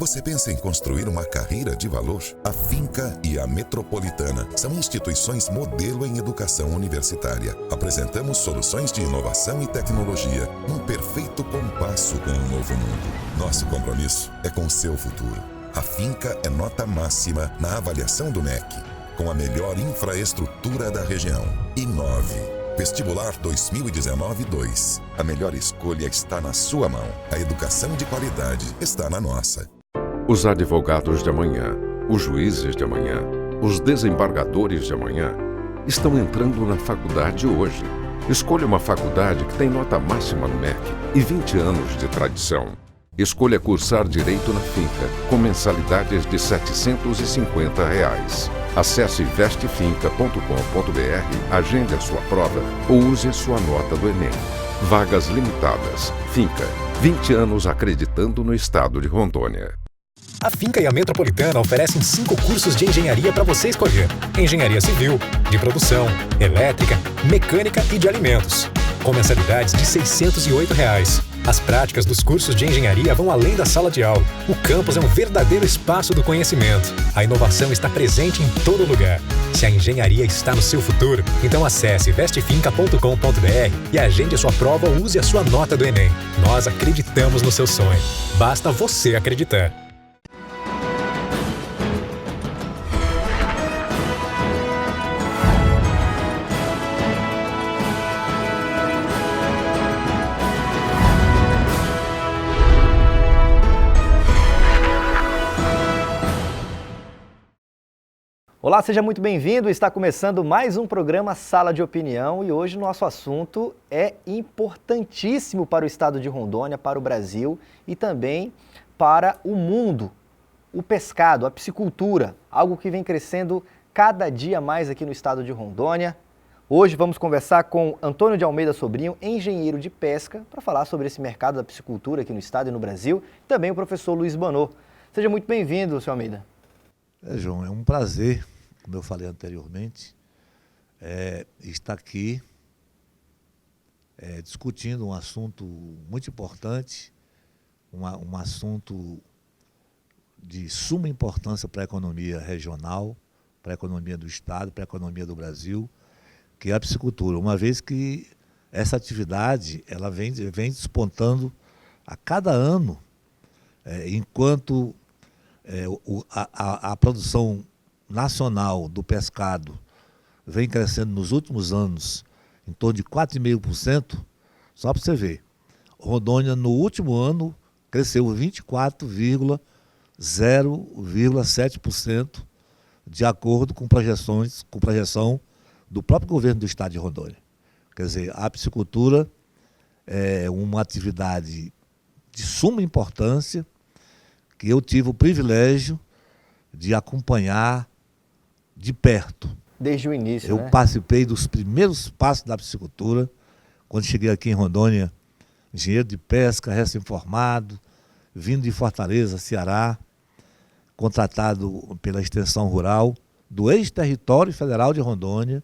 Você pensa em construir uma carreira de valor? A Finca e a Metropolitana são instituições modelo em educação universitária. Apresentamos soluções de inovação e tecnologia num perfeito compasso com o novo mundo. Nosso compromisso é com o seu futuro. A Finca é nota máxima na avaliação do MEC, com a melhor infraestrutura da região. Inove. Vestibular 2019-2. A melhor escolha está na sua mão. A educação de qualidade está na nossa. Os advogados de amanhã, os juízes de amanhã, os desembargadores de amanhã estão entrando na faculdade hoje. Escolha uma faculdade que tem nota máxima no MEC e 20 anos de tradição. Escolha cursar Direito na Finca, com mensalidades de R$ 750. Acesse vestefinca.com.br, agende a sua prova ou use a sua nota do Enem. Vagas limitadas. Finca, 20 anos acreditando no estado de Rondônia. A Finca e a Metropolitana oferecem 5 cursos de engenharia para você escolher. Engenharia civil, de produção, elétrica, mecânica e de alimentos. Com mensalidades de R$ 608. As práticas dos cursos de engenharia vão além da sala de aula. O campus é um verdadeiro espaço do conhecimento. A inovação está presente em todo lugar. Se a engenharia está no seu futuro, então acesse vestefinca.com.br e agende a sua prova ou use a sua nota do Enem. Nós acreditamos no seu sonho. Basta você acreditar. Olá, seja muito bem-vindo. Está começando mais um programa Sala de Opinião e hoje o nosso assunto é importantíssimo para o estado de Rondônia, para o Brasil e também para o mundo. O pescado, a piscicultura, algo que vem crescendo cada dia mais aqui no estado de Rondônia. Hoje vamos conversar com Antônio de Almeida Sobrinho, engenheiro de pesca, para falar sobre esse mercado da piscicultura aqui no estado e no Brasil. E também o professor Luiz Banô. Seja muito bem-vindo, senhor Almeida. João, é um prazer, como eu falei anteriormente, estar aqui discutindo um assunto muito importante, um assunto de suma importância para a economia regional, para a economia do Estado, para a economia do Brasil, que é a piscicultura, uma vez que essa atividade ela vem despontando a cada ano, enquanto a produção nacional do pescado vem crescendo nos últimos anos em torno de 4,5%, só para você ver. Rondônia, no último ano, cresceu 24,7%, de acordo com projeção do próprio governo do estado de Rondônia. Quer dizer, a piscicultura é uma atividade de suma importância, que eu tive o privilégio de acompanhar de perto. Desde o início, Eu participei dos primeiros passos da piscicultura, quando cheguei aqui em Rondônia, engenheiro de pesca, recém-formado, vindo de Fortaleza, Ceará, contratado pela extensão rural do ex-território federal de Rondônia,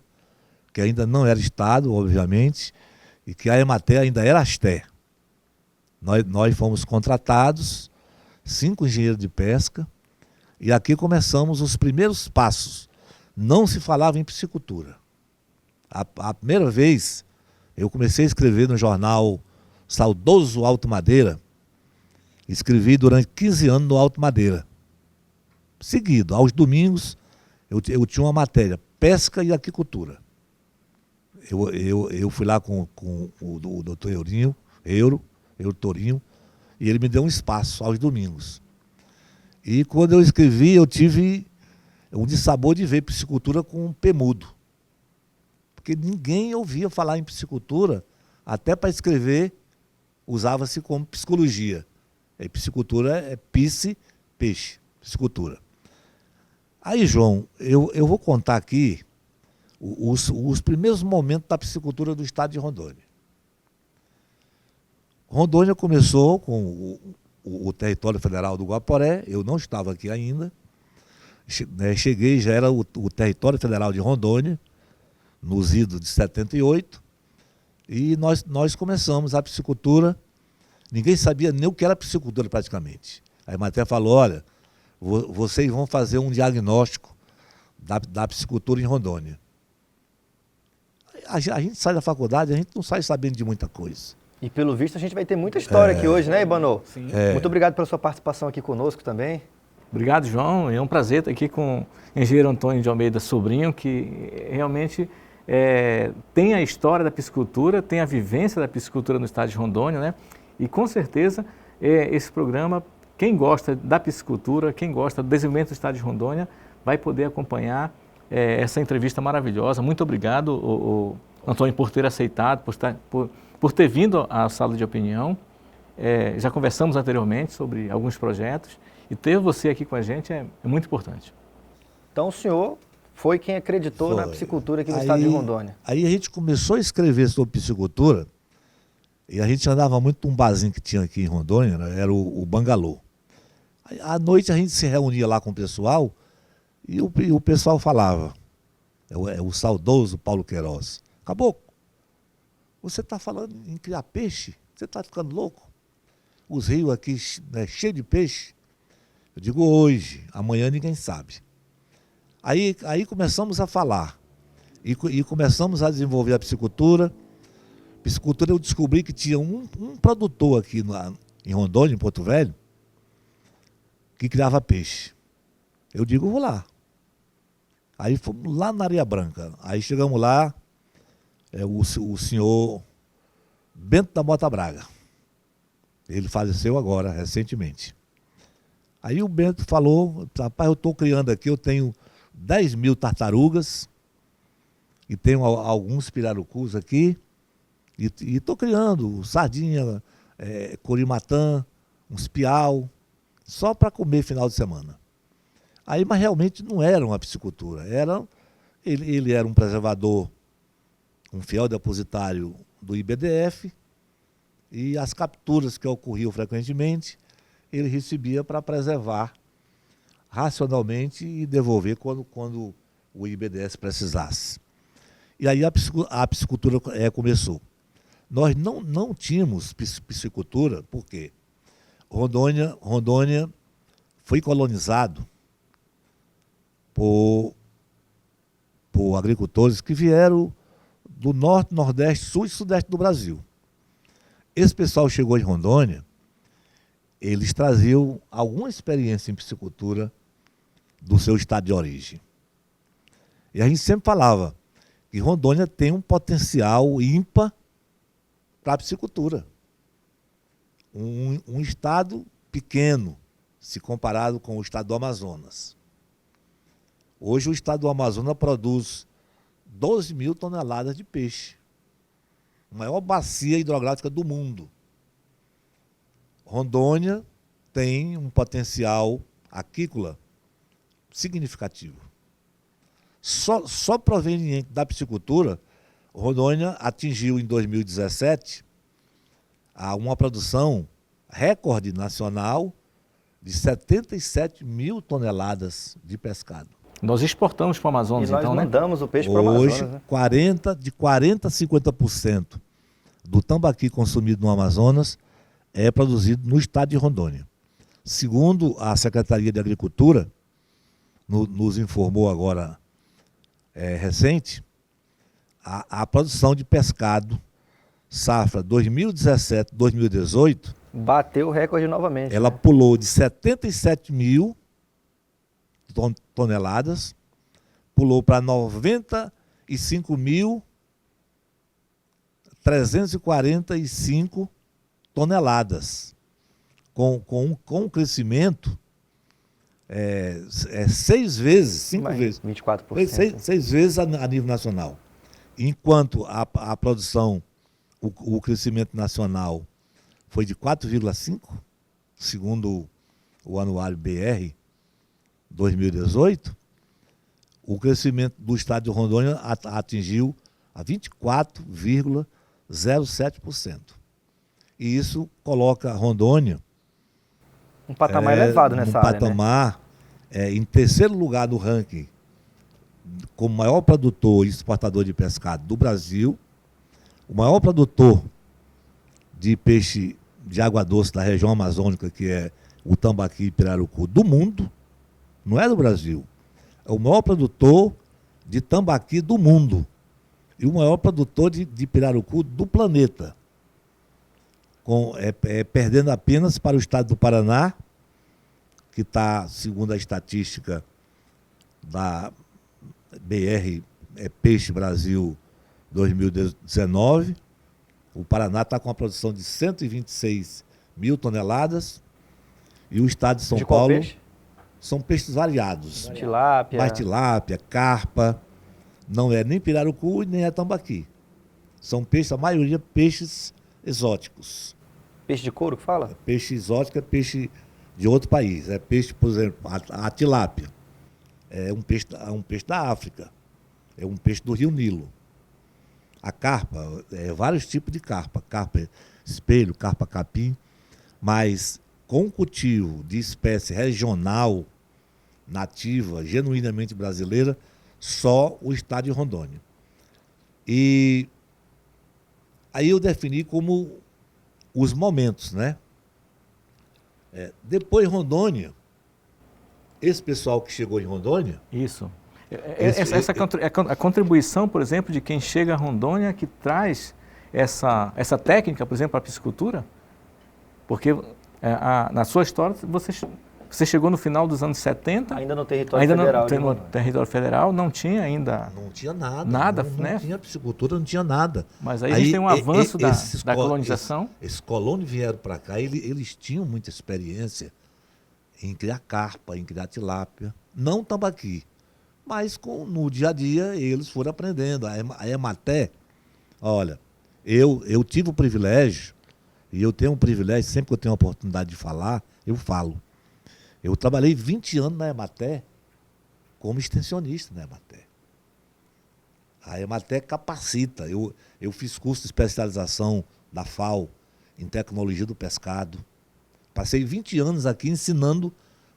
que ainda não era estado, obviamente, e que a Emater ainda era Asté. Nós fomos contratados, 5 engenheiros de pesca, e aqui começamos os primeiros passos. Não se falava em piscicultura. A primeira vez, eu comecei a escrever no jornal saudoso Alto Madeira, escrevi durante 15 anos no Alto Madeira. Seguido, aos domingos, eu tinha uma matéria, pesca e aquicultura. Eu fui lá com o doutor Euro Torinho, e ele me deu um espaço aos domingos. E quando eu escrevi, eu tive um dissabor de ver piscicultura com um pé mudo. Porque ninguém ouvia falar em piscicultura, até para escrever, usava-se como psicologia. Piscicultura é peixe, piscicultura. Aí, João, eu vou contar aqui os primeiros momentos da piscicultura do estado de Rondônia. Rondônia começou com o território federal do Guaporé, eu não estava aqui ainda. Cheguei, já era o território federal de Rondônia, nos idos de 78, e nós começamos a piscicultura. Ninguém sabia nem o que era piscicultura praticamente. A Emater falou, olha, vocês vão fazer um diagnóstico da piscicultura em Rondônia. A gente sai da faculdade, a gente não sai sabendo de muita coisa. E pelo visto a gente vai ter muita história aqui hoje, né, Ibanô? Sim. Muito obrigado pela sua participação aqui conosco também. Obrigado, João. É um prazer estar aqui com o engenheiro Antônio de Almeida Sobrinho, que realmente tem a história da piscicultura, tem a vivência da piscicultura no estado de Rondônia, né? E com certeza esse programa, quem gosta da piscicultura, quem gosta do desenvolvimento do estado de Rondônia, vai poder acompanhar essa entrevista maravilhosa. Muito obrigado, Antônio, por ter aceitado, por ter vindo à sala de opinião. Já conversamos anteriormente sobre alguns projetos e ter você aqui com a gente é muito importante. Então o senhor foi quem acreditou na piscicultura aqui no estado de Rondônia. Aí a gente começou a escrever sobre piscicultura e a gente andava muito num barzinho que tinha aqui em Rondônia, né? Era o Bangalô. Aí, à noite a gente se reunia lá com o pessoal e o pessoal falava, o saudoso Paulo Queiroz, Caboclo, você está falando em criar peixe? Você está ficando louco? Os rios aqui cheios de peixe. Eu digo hoje, amanhã ninguém sabe. Aí começamos a falar e começamos a desenvolver a piscicultura. Piscicultura eu descobri que tinha um produtor aqui em Rondônia, em Porto Velho, que criava peixe. Eu digo, vou lá. Aí fomos lá na Areia Branca. Aí chegamos lá, o senhor Bento da Mota Braga. Ele faleceu agora, recentemente. Aí o Bento falou, rapaz, eu estou criando aqui, eu tenho 10 mil tartarugas e tenho alguns pirarucus aqui e estou criando sardinha, corimatã, uns piau, só para comer final de semana. Aí, mas realmente não era uma piscicultura, ele era um preservador, um fiel depositário do IBDF, e as capturas que ocorriam frequentemente, ele recebia para preservar racionalmente e devolver quando o IBDF precisasse. E aí a piscicultura começou. Nós não tínhamos piscicultura, porque Rondônia foi colonizado por agricultores que vieram do norte, nordeste, sul e sudeste do Brasil. Esse pessoal chegou em Rondônia, eles traziam alguma experiência em piscicultura do seu estado de origem. E a gente sempre falava que Rondônia tem um potencial ímpar para a piscicultura. Um estado pequeno, se comparado com o estado do Amazonas. Hoje o estado do Amazonas produz 12 mil toneladas de peixe. A maior bacia hidrográfica do mundo. Rondônia tem um potencial aquícola significativo. Só proveniente da piscicultura, Rondônia atingiu em 2017 uma produção recorde nacional de 77 mil toneladas de pescado. Nós exportamos para o Amazonas, então, né? Nós mandamos o peixe para o Amazonas. Hoje, né? 40% a 50% do tambaqui consumido no Amazonas é produzido no estado de Rondônia. Segundo a Secretaria de Agricultura, nos informou agora recente, a produção de pescado, safra 2017-2018, bateu o recorde novamente. Ela pulou de 77 mil toneladas, pulou para 95.345 toneladas, com um crescimento 6 vezes, 5 vezes. 24%. 6 vezes a nível nacional. Enquanto a produção, o crescimento nacional foi de 4,5%, segundo o anuário BR 2018, o crescimento do estado de Rondônia atingiu a 24,07%. E isso coloca Rondônia um patamar elevado nessa área, patamar, em terceiro lugar no ranking, como maior produtor e exportador de pescado do Brasil, o maior produtor de peixe de água doce da região amazônica, que é o tambaqui pirarucu do mundo, não é do Brasil. É o maior produtor de tambaqui do mundo e o maior produtor de pirarucu do planeta. Perdendo apenas para o estado do Paraná, que está, segundo a estatística da BR Peixe Brasil 2019, o Paraná está com uma produção de 126 mil toneladas e o estado de São Paulo peixe? São peixes variados. Tilápia. Mais tilápia, carpa, não é nem pirarucu e nem é tambaqui. São peixes, a maioria peixes exóticos. Peixe de couro que fala? Peixe exótico é peixe de outro país. É peixe, por exemplo, a tilápia. É um peixe da África. É um peixe do Rio Nilo. A carpa, vários tipos de carpa. Carpa espelho, carpa capim. Mas com cultivo de espécie regional, nativa, genuinamente brasileira, só o estado de Rondônia. E aí eu defini como os momentos, né? Depois Rondônia, esse pessoal que chegou em Rondônia... Isso. A contribuição, por exemplo, de quem chega a Rondônia que traz essa técnica, por exemplo, para a piscicultura, porque na sua história você chegou no final dos anos 70. Ainda no território federal. Ainda no território federal, não tinha ainda... Não tinha nada. Nada, né? Não tinha piscicultura, não tinha nada. Mas aí a gente tem um avanço da colonização. Esses colonos vieram para cá, eles tinham muita experiência em criar carpa, em criar tilápia. Não tambaqui, mas no dia a dia eles foram aprendendo. A Ematé, olha, eu tive o privilégio, e eu tenho um privilégio, sempre que eu tenho a oportunidade de falar, eu falo. Eu trabalhei 20 anos na Ematé como extensionista na Ematé. A Ematé capacita. Eu fiz curso de especialização da FAO em tecnologia do pescado. Passei 20 anos aqui ensinando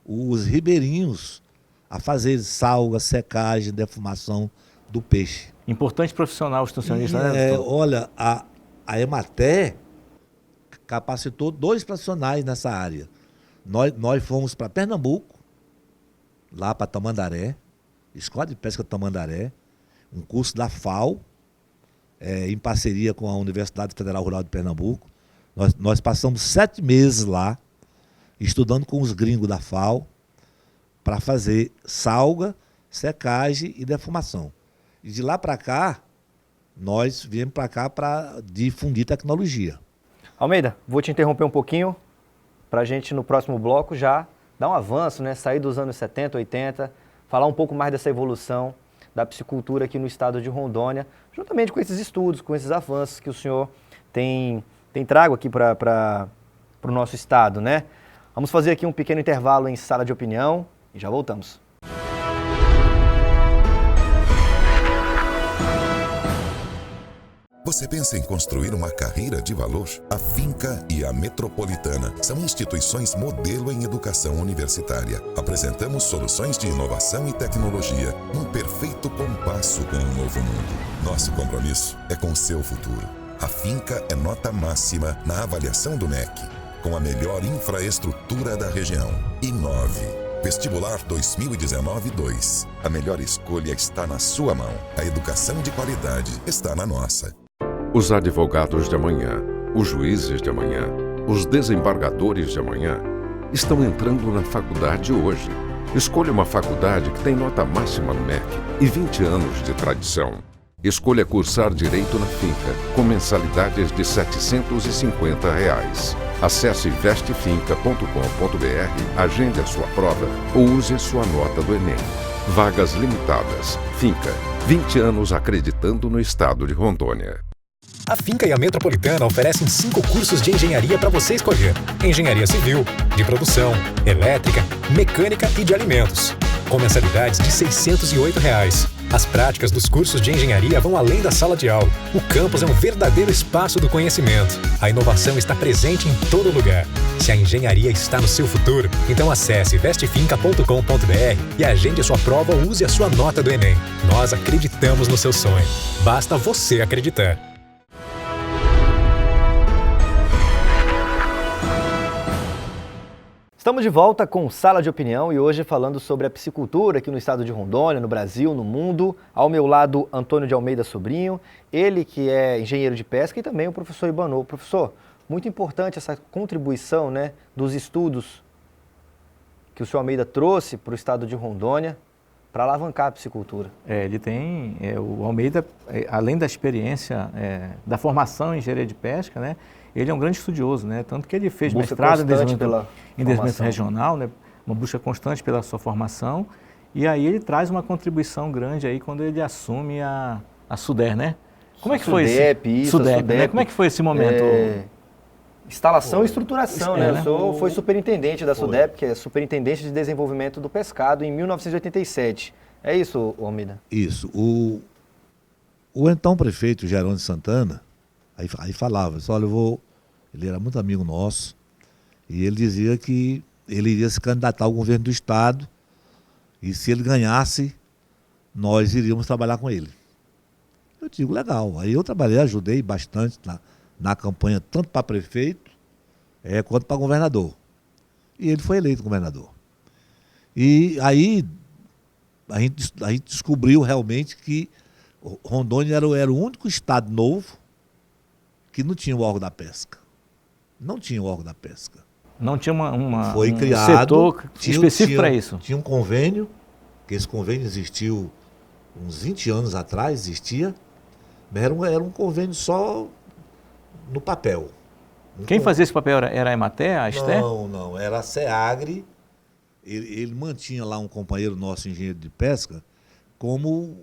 os ribeirinhos a fazer salga, secagem, defumação do peixe. Importante profissional extensionista, né? Olha, a Ematé capacitou 2 profissionais nessa área. Nós fomos para Pernambuco, lá para Tamandaré, Escola de Pesca Tamandaré, um curso da FAO, em parceria com a Universidade Federal Rural de Pernambuco. Nós passamos 7 meses lá, estudando com os gringos da FAO, para fazer salga, secagem e defumação. E de lá para cá, nós viemos para cá para difundir tecnologia. Almeida, vou te interromper um pouquinho, para a gente no próximo bloco já dar um avanço, né? Sair dos anos 70, 80, falar um pouco mais dessa evolução da piscicultura aqui no estado de Rondônia, juntamente com esses estudos, com esses avanços que o senhor tem trago aqui para o nosso estado, né? Vamos fazer aqui um pequeno intervalo em sala de opinião e já voltamos. Você pensa em construir uma carreira de valor? A Finca e a Metropolitana são instituições modelo em educação universitária. Apresentamos soluções de inovação e tecnologia num perfeito compasso com o novo mundo. Nosso compromisso é com o seu futuro. A Finca é nota máxima na avaliação do MEC, com a melhor infraestrutura da região. Inove. Vestibular 2019-2. A melhor escolha está na sua mão. A educação de qualidade está na nossa. Os advogados de amanhã, os juízes de amanhã, os desembargadores de amanhã estão entrando na faculdade hoje. Escolha uma faculdade que tem nota máxima no MEC e 20 anos de tradição. Escolha cursar Direito na Finca, com mensalidades de R$ 750. Acesse vestefinca.com.br, agende a sua prova ou use a sua nota do Enem. Vagas limitadas. Finca, 20 anos acreditando no estado de Rondônia. A Finca e a Metropolitana oferecem 5 cursos de engenharia para você escolher. Engenharia civil, de produção, elétrica, mecânica e de alimentos. Com mensalidades de R$ 608. As práticas dos cursos de engenharia vão além da sala de aula. O campus é um verdadeiro espaço do conhecimento. A inovação está presente em todo lugar. Se a engenharia está no seu futuro, então acesse vestefinca.com.br e agende a sua prova ou use a sua nota do Enem. Nós acreditamos no seu sonho. Basta você acreditar. Estamos Estamos de volta com Sala de Opinião e hoje falando sobre a piscicultura aqui no estado de Rondônia, no Brasil, no mundo. Ao meu lado, Antônio de Almeida Sobrinho, ele que é engenheiro de pesca e também o professor Ibanô. Professor, muito importante essa contribuição, né, dos estudos que o senhor Almeida trouxe para o estado de Rondônia para alavancar a piscicultura. Ele tem, o Almeida, além da experiência da formação em engenharia de pesca, né, ele é um grande estudioso, né? Tanto que ele fez mestrado em desenvolvimento regional, né? Uma busca constante pela sua formação. E aí ele traz uma contribuição grande aí quando ele assume a SUDEP, né? Como é que foi esse SUDEP, né? Como é que foi esse momento? Instalação e estruturação, né? O senhor foi superintendente da SUDEP, que é Superintendente de Desenvolvimento do Pescado, em 1987. É isso, Almeida? Isso. O então prefeito Jerônimo Santana, aí falava, olha, ele era muito amigo nosso, e ele dizia que ele iria se candidatar ao governo do estado, e se ele ganhasse, nós iríamos trabalhar com ele. Eu digo, legal. Aí eu trabalhei, ajudei bastante na campanha, tanto para prefeito quanto para governador. E ele foi eleito governador. E aí a gente descobriu realmente que Rondônia era o único estado novo que não tinha o órgão da pesca. Não tinha o órgão da pesca. Não tinha foi criado, setor específico para isso? Tinha um convênio, que esse convênio existiu uns 20 anos atrás, existia, mas era um convênio só no papel. Quem fazia esse papel era a Emater, a Esté? Não, era a SEAGRE. Ele mantinha lá um companheiro nosso, engenheiro de pesca, como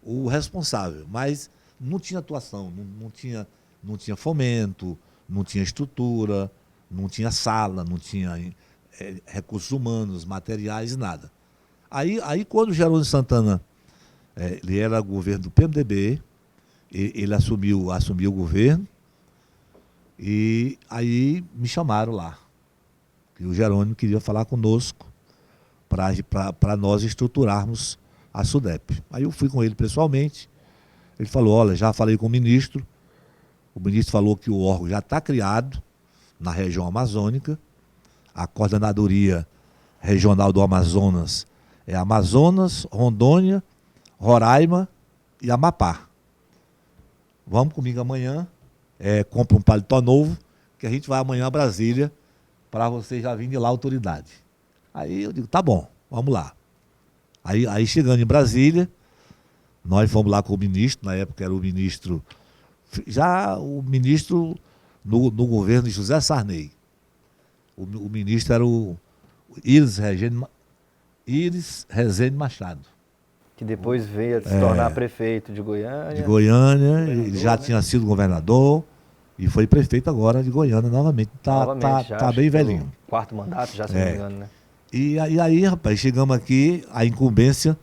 o responsável, mas não tinha atuação, não tinha fomento, não tinha estrutura, não tinha sala, não tinha recursos humanos, materiais, nada. Aí quando o Jerônimo Santana, ele era governo do PMDB, ele assumiu o governo, e aí me chamaram lá. E o Jerônimo queria falar conosco para nós estruturarmos a SUDEP. Aí eu fui com ele pessoalmente, ele falou, olha, já falei com o ministro falou que o órgão já está criado na região amazônica, a coordenadoria regional do Amazonas é Amazonas, Rondônia, Roraima e Amapá. Vamos comigo amanhã, compra um paletó novo, que a gente vai amanhã a Brasília, para você já vir de lá a autoridade. Aí eu digo, tá bom, vamos lá. Aí chegando em Brasília, nós fomos lá com o ministro, na época era o ministro no governo de José Sarney. O ministro era o Iris Rezende Machado. Que depois veio a se tornar prefeito de Goiânia. De Goiânia, ele já tinha sido governador e foi prefeito agora de Goiânia novamente. Tá bem velhinho. Quarto mandato já, se não me engano, né? E aí, rapaz, chegamos aqui, a incumbência,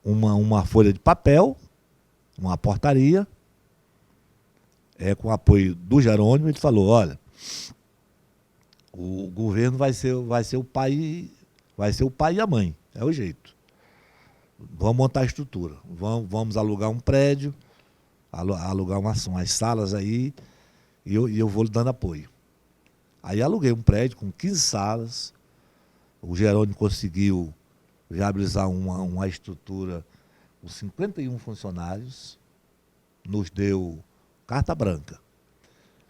uma folha de papel, uma portaria, com o apoio do Jerônimo, ele falou, olha, o governo vai ser o pai e a mãe, é o jeito. Vamos montar a estrutura, vamos alugar um prédio, alugar umas salas aí, e eu vou lhe dando apoio. Aí aluguei um prédio com 15 salas, o Jerônimo conseguiu viabilizar uma estrutura com 51 funcionários, nos deu carta branca.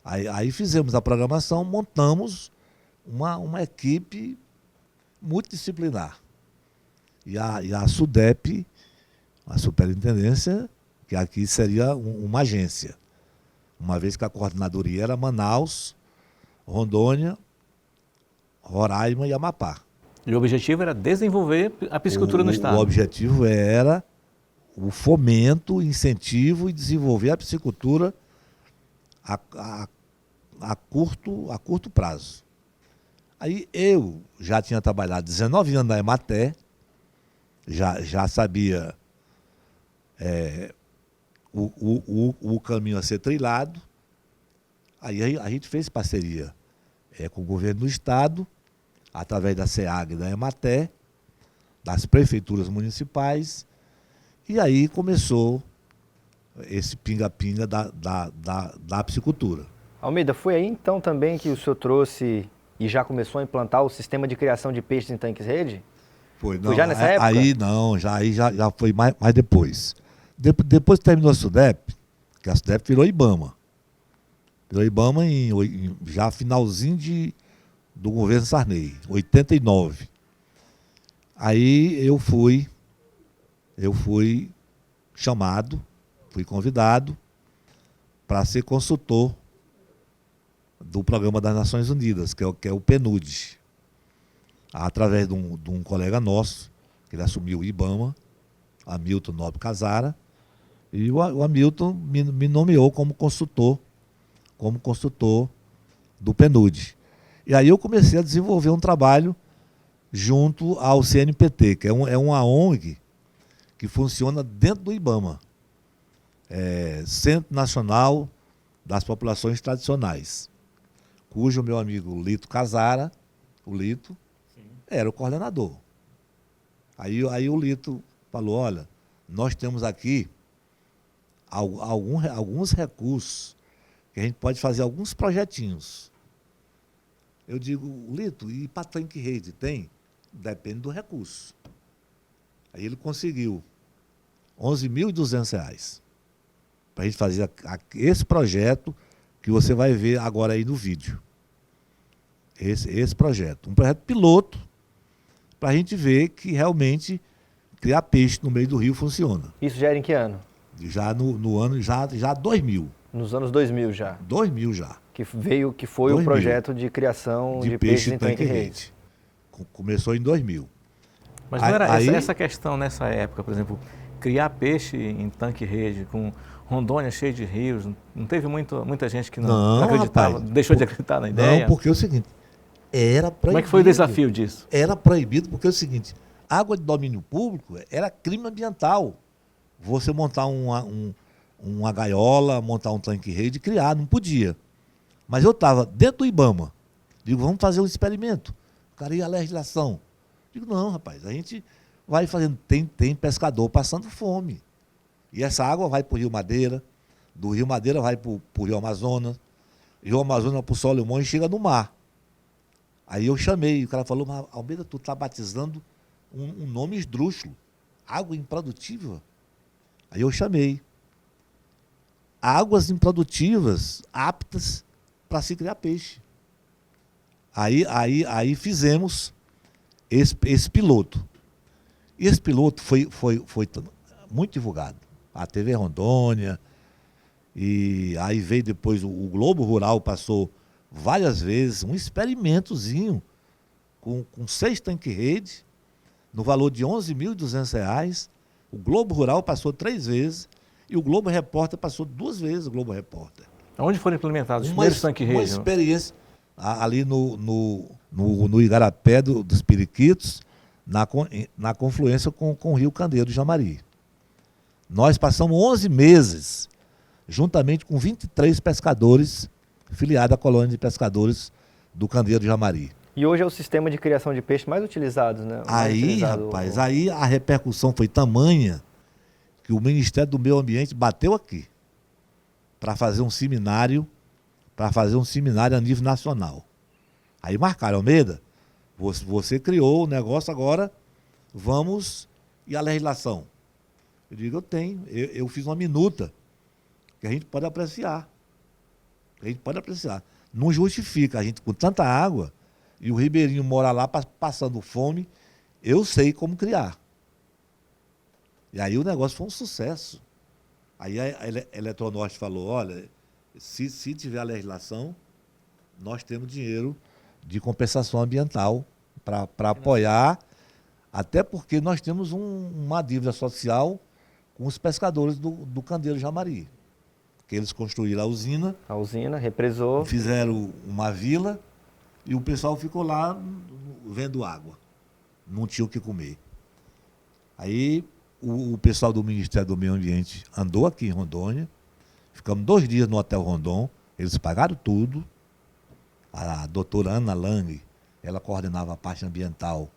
Aí fizemos a programação, montamos uma equipe multidisciplinar. E a SUDEP, a superintendência, que aqui seria uma agência, uma vez que a coordenadoria era Manaus, Rondônia, Roraima e Amapá. E o objetivo era desenvolver a piscicultura no estado? O objetivo era o fomento, incentivo e desenvolver a piscicultura a curto prazo. Aí eu já tinha trabalhado 19 anos na Emater, já sabia o caminho a ser trilhado. Aí a gente fez parceria com o governo do estado, através da SEAG e da Emater, das prefeituras municipais, e aí começou esse pinga-pinga da piscicultura. Almeida, foi aí então também que o senhor trouxe e já começou a implantar o sistema de criação de peixes em tanques-rede? Foi, não, Foi já nessa época? Aí não, já foi mais depois. Depois que terminou a SUDEP, que a SUDEP virou IBAMA. Virou IBAMA já finalzinho do governo Sarney, 89. Aí eu fui chamado, fui convidado para ser consultor do Programa das Nações Unidas, que é o PNUD, através de um colega nosso, que ele assumiu o IBAMA, Hamilton Nobre Casara, e o Hamilton me nomeou como consultor do PNUD. E aí eu comecei a desenvolver um trabalho junto ao CNPT, que é uma ONG que funciona dentro do IBAMA, Centro Nacional das Populações Tradicionais, cujo meu amigo Lito Casara, o Lito, era o coordenador. Aí o Lito falou, olha, nós temos aqui alguns recursos que a gente pode fazer alguns projetinhos. Eu digo, Lito, e para tanque-rede tem? Depende do recurso. Aí ele conseguiu R$11.200 para a gente fazer esse projeto que você vai ver agora aí no vídeo. Esse projeto. Um projeto piloto para a gente ver que realmente criar peixe no meio do rio funciona. Isso já era em que ano? Já no ano, já 2000. Nos anos 2000 já. 2000 já. Que foi 2000. o projeto de criação de peixes em tanque-rede. Começou em 2000. Mas não era essa questão nessa época, por exemplo, criar peixe em tanque-rede, com Rondônia cheia de rios, não teve muita gente que não acreditava, rapaz, deixou de acreditar na ideia? Não, porque é o seguinte, era proibido. Como é que foi o desafio disso? Era proibido porque é o seguinte, água de domínio público era crime ambiental. Você montar uma gaiola, montar um tanque-rede, criar, não podia. Mas eu estava dentro do IBAMA, digo, vamos fazer um experimento. O cara ia à legislação. Digo, não, rapaz, a gente vai fazendo, tem pescador passando fome. E essa água vai para o Rio Madeira, do Rio Madeira vai para o Rio Amazonas, Rio Amazonas para o Solimão e chega no mar. Aí eu chamei, o cara falou, mas Almeida, tu está batizando um nome esdrúxulo, água improdutível. Aí eu chamei. Águas improdutivas aptas para se criar peixe. Aí fizemos esse piloto. E esse piloto foi muito divulgado. A TV Rondônia, e aí veio depois o Globo Rural, passou várias vezes, um experimentozinho com 6 tanque-rede, no valor de R$11.200. O Globo Rural passou 3 vezes e o Globo Repórter passou 2 vezes o Globo Repórter. Onde foram implementados os primeiros tanque-rede? Uma experiência ali no Igarapé dos Periquitos, na confluência com o Rio Candeeiro de Jamari. Nós passamos 11 meses, juntamente com 23 pescadores, filiados à colônia de pescadores do Candeeiro de Jamari. E hoje é o sistema de criação de peixe mais utilizado, né? Aí a repercussão foi tamanha que o Ministério do Meio Ambiente bateu aqui para fazer um seminário, a nível nacional. Aí marcaram, Almeida, você criou o negócio agora, vamos e a legislação. Eu digo, eu fiz uma minuta que a gente pode apreciar. Não justifica a gente com tanta água e o ribeirinho mora lá passando fome, eu sei como criar. E aí o negócio foi um sucesso. Aí a Eletronorte falou, olha, se tiver a legislação, nós temos dinheiro de compensação ambiental para apoiar, até porque nós temos uma dívida social com os pescadores do Candeeiro Jamari. Que eles construíram a usina. A usina, represou. Fizeram uma vila e o pessoal ficou lá vendo água. Não tinha o que comer. Aí o pessoal do Ministério do Meio Ambiente andou aqui em Rondônia, ficamos 2 dias no Hotel Rondon, eles pagaram tudo. A doutora Ana Lang, ela coordenava a parte ambiental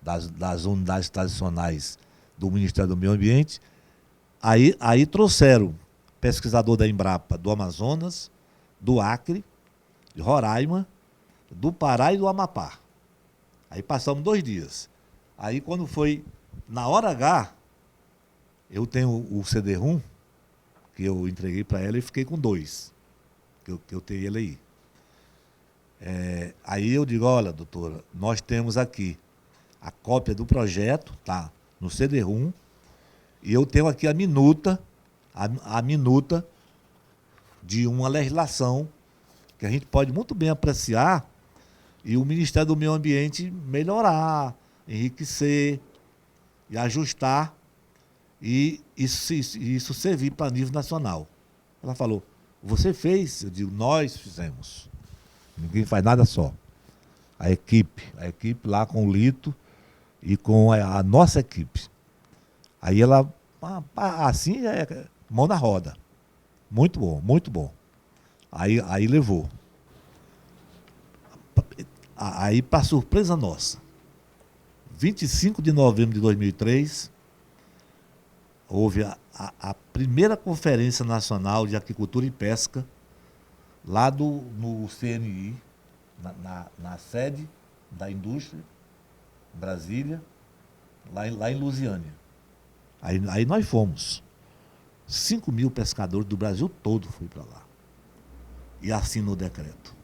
das unidades tradicionais do Ministério do Meio Ambiente. Aí trouxeram pesquisador da Embrapa do Amazonas, do Acre, de Roraima, do Pará e do Amapá. Aí passamos 2 dias. Aí quando foi na hora H, eu tenho o CD-ROM, que eu entreguei para ela e fiquei com 2, que eu tenho ele aí. Aí eu digo, olha, doutora, nós temos aqui a cópia do projeto, tá, no CD-ROM, e eu tenho aqui a minuta de uma legislação que a gente pode muito bem apreciar e o Ministério do Meio Ambiente melhorar, enriquecer e ajustar e isso servir para nível nacional. Ela falou, você fez? Eu digo, nós fizemos. Ninguém faz nada só. A equipe lá com o Lito e com a nossa equipe. Aí ela, assim, mão na roda. Muito bom, muito bom. Aí levou. Aí, para surpresa nossa, 25 de novembro de 2003, houve a primeira Conferência Nacional de Aquicultura e Pesca, lá no CNI, na sede da indústria, Brasília, lá em Lusiânia. Aí nós fomos. 5.000 pescadores do Brasil todo foi para lá. E assinou o decreto.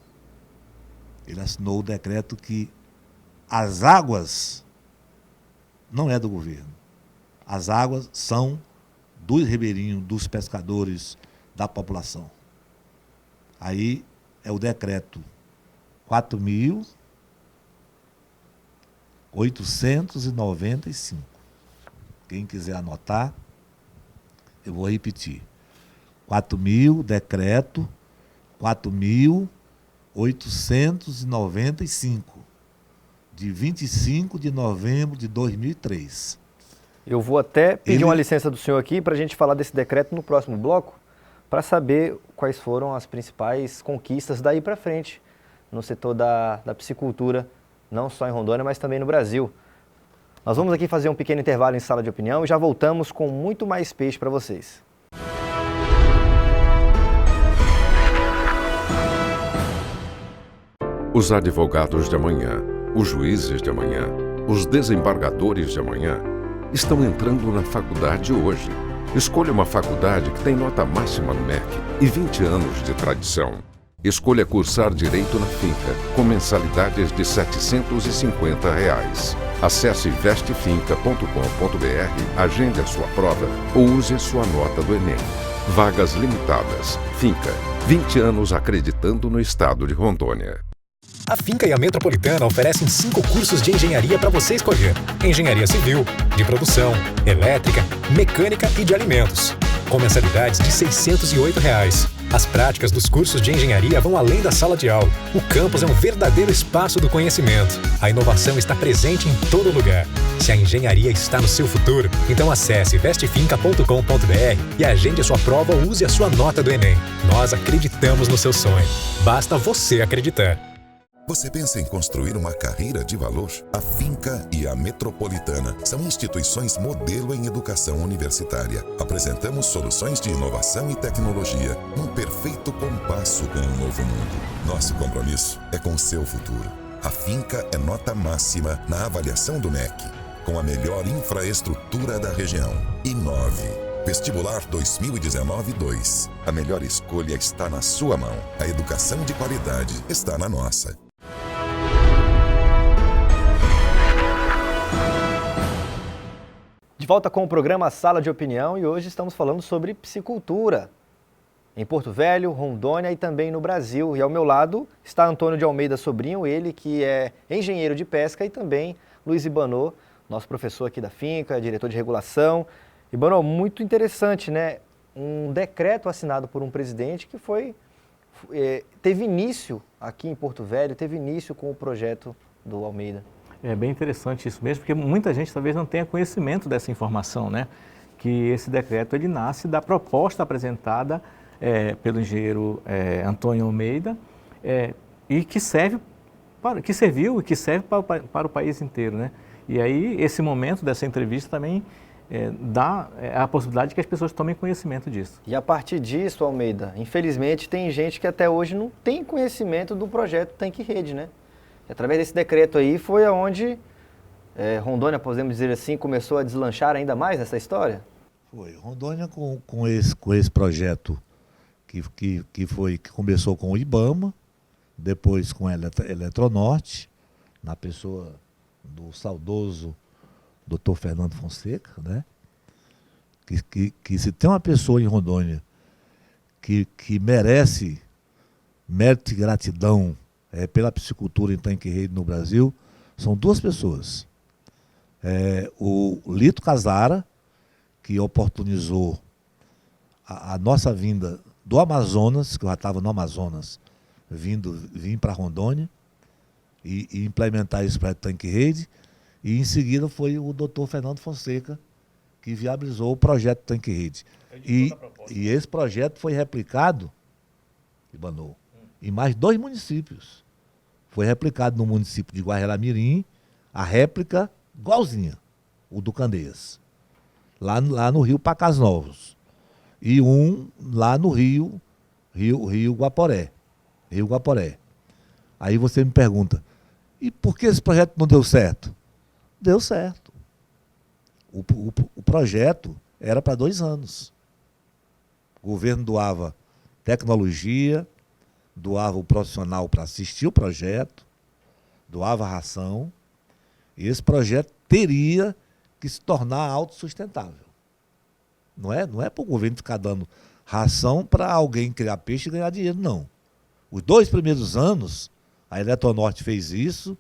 Ele assinou o decreto que as águas não é do governo. As águas são dos ribeirinhos, dos pescadores, da população. Aí é o decreto 4.895. Quem quiser anotar, eu vou repetir. Decreto 4.895, de 25 de novembro de 2003. Eu vou até pedir uma licença do senhor aqui para a gente falar desse decreto no próximo bloco, para saber quais foram as principais conquistas daí para frente no setor da piscicultura, não só em Rondônia, mas também no Brasil. Nós vamos aqui fazer um pequeno intervalo em Sala de Opinião e já voltamos com muito mais peixe para vocês. Os advogados de amanhã, os juízes de amanhã, os desembargadores de amanhã estão entrando na faculdade hoje. Escolha uma faculdade que tem nota máxima no MEC e 20 anos de tradição. Escolha cursar Direito na Finca, com mensalidades de R$ 750. Acesse vestefinca.com.br, agende a sua prova ou use a sua nota do Enem. Vagas limitadas. Finca, 20 anos acreditando no estado de Rondônia. A Finca e a Metropolitana oferecem 5 cursos de engenharia para você escolher. Engenharia civil, de produção, elétrica, mecânica e de alimentos. Com mensalidades de R$ 608. As práticas dos cursos de engenharia vão além da sala de aula. O campus é um verdadeiro espaço do conhecimento. A inovação está presente em todo lugar. Se a engenharia está no seu futuro, então acesse vestefinca.com.br e agende a sua prova ou use a sua nota do Enem. Nós acreditamos no seu sonho. Basta você acreditar. Você pensa em construir uma carreira de valor? A Finca e a Metropolitana são instituições modelo em educação universitária. Apresentamos soluções de inovação e tecnologia num perfeito compasso com o novo mundo. Nosso compromisso é com o seu futuro. A Finca é nota máxima na avaliação do MEC, com a melhor infraestrutura da região. Inove. Vestibular 2019-2. A melhor escolha está na sua mão. A educação de qualidade está na nossa. De volta com o programa Sala de Opinião e hoje estamos falando sobre piscicultura em Porto Velho, Rondônia e também no Brasil. E ao meu lado está Antônio de Almeida Sobrinho, ele que é engenheiro de pesca, e também Luiz Ibanô, nosso professor aqui da Finca, diretor de regulação. Ibanô, muito interessante, né? Um decreto assinado por um presidente que teve início aqui em Porto Velho, teve início com o projeto do Almeida. É bem interessante isso mesmo, porque muita gente talvez não tenha conhecimento dessa informação, né? Que esse decreto ele nasce da proposta apresentada pelo engenheiro Antônio Almeida e que serviu e serve para o país inteiro, né? E aí esse momento dessa entrevista também dá a possibilidade de que as pessoas tomem conhecimento disso. E a partir disso, Almeida, infelizmente tem gente que até hoje não tem conhecimento do projeto Tanque Rede, né? E através desse decreto aí foi aonde Rondônia, podemos dizer assim, começou a deslanchar ainda mais nessa história? Foi. Rondônia com esse projeto que começou com o IBAMA, depois com a Eletronorte, na pessoa do saudoso Dr. Fernando Fonseca, né? Que se tem uma pessoa em Rondônia que merece mérito e gratidão pela piscicultura em Tanque Rede no Brasil, são duas pessoas. O Lito Casara, que oportunizou a nossa vinda do Amazonas, que eu já estava no Amazonas, vim para Rondônia e implementar isso para Tanque Rede. E em seguida foi o doutor Fernando Fonseca que viabilizou o projeto Tanque Rede. E esse projeto foi replicado, Ibanô, em mais 2 municípios. Foi replicado no município de Guarará-Mirim, a réplica igualzinha, o do Candeias. Lá no rio Pacas Novos. E um lá no rio Guaporé. Rio Guaporé. Aí você me pergunta, e por que esse projeto não deu certo? Deu certo. O projeto era para 2 anos. O governo doava tecnologia, doava o profissional para assistir o projeto, doava ração, e esse projeto teria que se tornar autossustentável. Não é para o governo ficar dando ração para alguém criar peixe e ganhar dinheiro, não. Os 2 primeiros anos, a Eletronorte fez isso,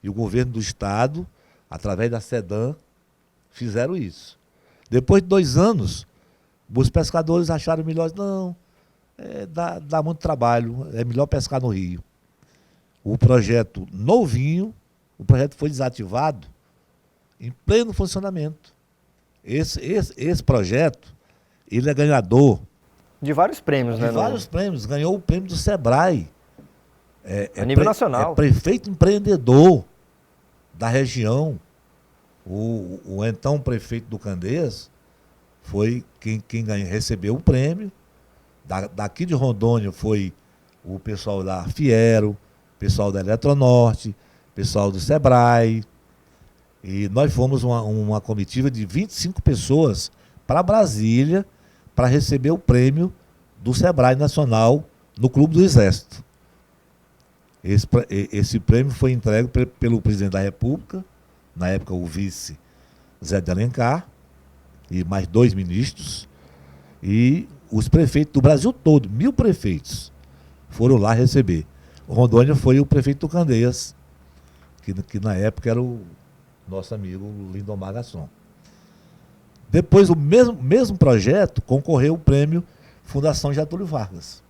e o governo do estado, através da SEDAM, fizeram isso. Depois de 2 anos, os pescadores acharam melhor, não, dá muito trabalho, é melhor pescar no rio. O projeto novinho, o projeto foi desativado em pleno funcionamento. Esse projeto, ele é ganhador de vários prêmios, né? De vários prêmios. Ganhou o prêmio do Sebrae. A nível nacional. É prefeito empreendedor da região. O então prefeito do Candeias foi quem recebeu o prêmio. Daqui de Rondônia foi o pessoal da Fiero, pessoal da Eletronorte, pessoal do Sebrae. E nós fomos uma comitiva de 25 pessoas para Brasília para receber o prêmio do Sebrae Nacional no Clube do Exército. Esse prêmio foi entregue pelo presidente da República, na época o vice Zé de Alencar, e mais 2 ministros, e os prefeitos do Brasil todo, 1000 prefeitos, foram lá receber. O Rondônia foi o prefeito do Candeias, que na época era o nosso amigo Lindomar Gasson. Depois, o mesmo projeto concorreu o prêmio Fundação Getúlio Vargas.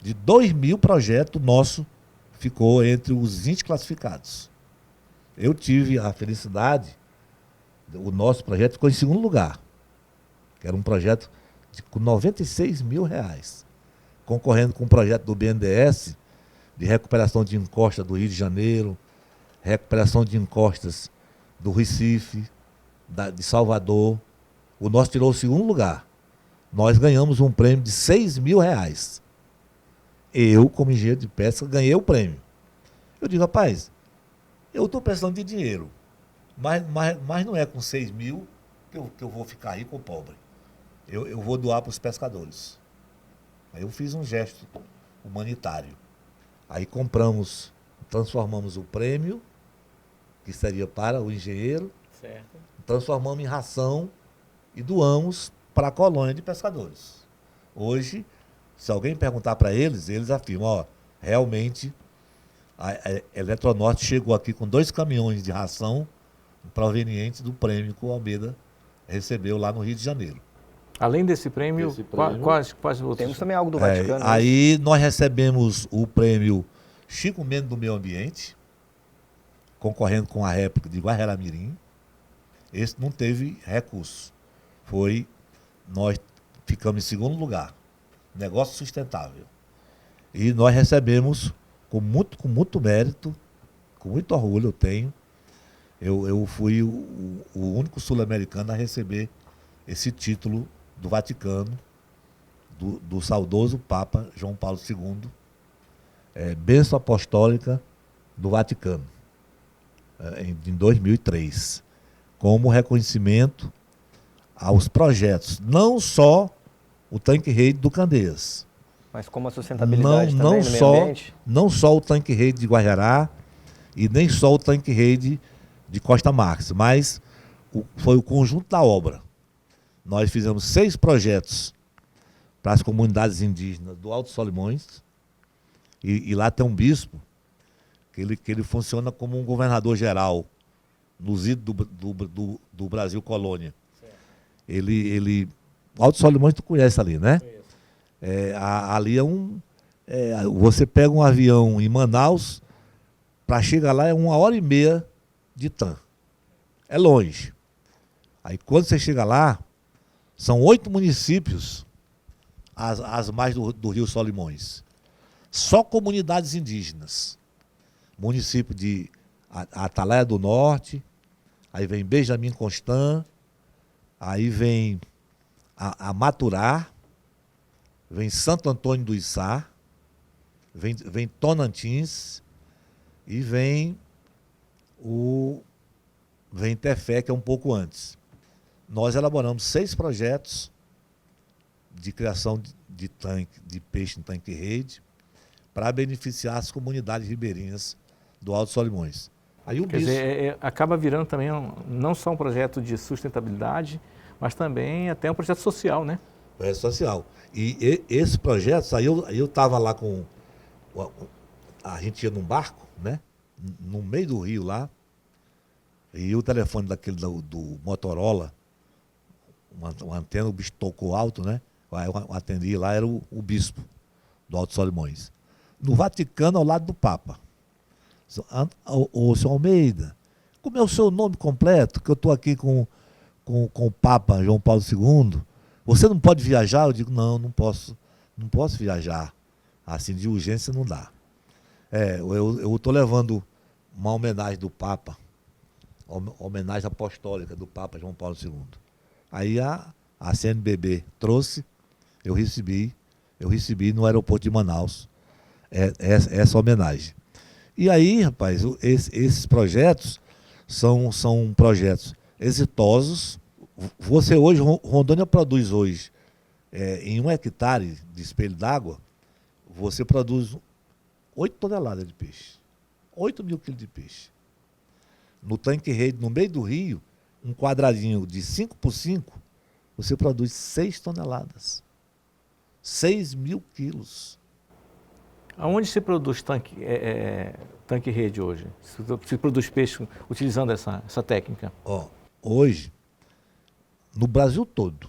De 2.000 projetos, nosso ficou entre os 20 classificados. Eu tive a felicidade, o nosso projeto ficou em 2º lugar, que era um projeto com R$96 mil, concorrendo com um projeto do BNDES, de recuperação de encostas do Rio de Janeiro, recuperação de encostas do Recife, de Salvador. O nosso tirou o 2º lugar. Nós ganhamos um prêmio de R$6 mil. Eu, como engenheiro de pesca, ganhei o prêmio. Eu digo, rapaz, eu estou precisando de dinheiro, mas não é com 6 mil que eu vou ficar rico ou pobre. Eu vou doar para os pescadores. Aí eu fiz um gesto humanitário. Aí transformamos o prêmio, que seria para o engenheiro, certo, transformamos em ração e doamos para a colônia de pescadores. Hoje, se alguém perguntar para eles afirmam, realmente a Eletronorte chegou aqui com 2 caminhões de ração provenientes do prêmio que o Almeida recebeu lá no Rio de Janeiro. Além desse prêmio, quais outros? Temos também algo do Vaticano. Aí nós recebemos o prêmio Chico Mendes do Meio Ambiente, concorrendo com a réplica de Guarará-Mirim. Esse não teve recurso. Nós ficamos em 2º lugar. Negócio sustentável. E nós recebemos com muito mérito, com muito orgulho eu tenho, eu fui o único sul-americano a receber esse título do Vaticano, do saudoso Papa João Paulo II, bênção apostólica do Vaticano, em 2003, como reconhecimento aos projetos, não só o tanque rede do Candeias, Mas como a sustentabilidade também no meio ambiente? Não só o tanque rede de Guajará e nem só o tanque rede de Costa Marques, mas foi o conjunto da obra. Nós fizemos 6 projetos para as comunidades indígenas do Alto Solimões, e lá tem um bispo, que ele funciona como um governador geral nos idos do Brasil Colônia. O Alto Solimões tu conhece ali, né? Ali você pega um avião em Manaus, para chegar lá é 1h30 de TAM. É longe. Aí quando você chega lá, são 8 municípios as margens do Rio Solimões. Só comunidades indígenas. Município de Atalaia do Norte, aí vem Benjamin Constant, aí vem a Maturá, vem Santo Antônio do Içá, vem Tonantins e vem Tefé, que é um pouco antes. Nós elaboramos 6 projetos de criação de tanque, de peixe em tanque-rede, para beneficiar as comunidades ribeirinhas do Alto Solimões. Aí Quer dizer, acaba virando também não só um projeto de sustentabilidade, mas também até um projeto social, né? Projeto social. E esse projeto, aí eu estava lá com... A gente ia num barco, né? No meio do rio lá, e o telefone daquele do Motorola, uma antena, o bicho tocou alto, né? Aí eu atendi lá, era o bispo do Alto Solimões. No Vaticano, ao lado do Papa. Ô, senhor Almeida, como é o seu nome completo? Que eu estou aqui com o Papa João Paulo II. Você não pode viajar? Eu digo, não posso viajar. Assim, de urgência não dá. Eu estou levando uma homenagem do Papa, homenagem apostólica do Papa João Paulo II. Aí a CNBB trouxe, eu recebi no aeroporto de Manaus essa homenagem. E aí, rapaz, esses projetos são projetos exitosos. Você hoje, Rondônia produz hoje, em 1 hectare de espelho d'água, você produz 8 toneladas de peixe. 8.000 quilos de peixe. No tanque rede, no meio do rio, um quadradinho de 5 por 5, você produz 6 toneladas. 6.000 quilos. Aonde se produz tanque rede hoje? Se produz peixe utilizando essa técnica? Hoje, no Brasil todo,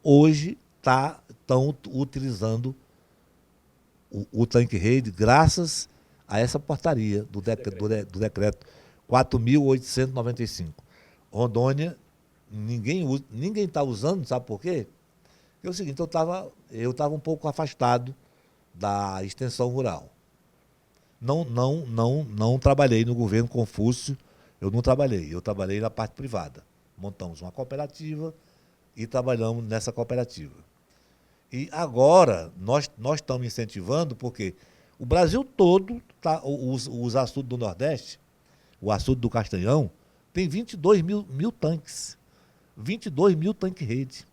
hoje estão utilizando o tanque rede graças a essa portaria do decreto 4.895. Rondônia, ninguém está usando, sabe por quê? Porque é o seguinte, eu estava um pouco afastado da extensão rural. Não trabalhei no governo Confúcio, eu trabalhei na parte privada. Montamos uma cooperativa e trabalhamos nessa cooperativa. E agora nós estamos incentivando, porque o Brasil todo, os açudes do Nordeste, o açude do Castanhão, tem 22 mil tanques. 22 mil tanque-rede.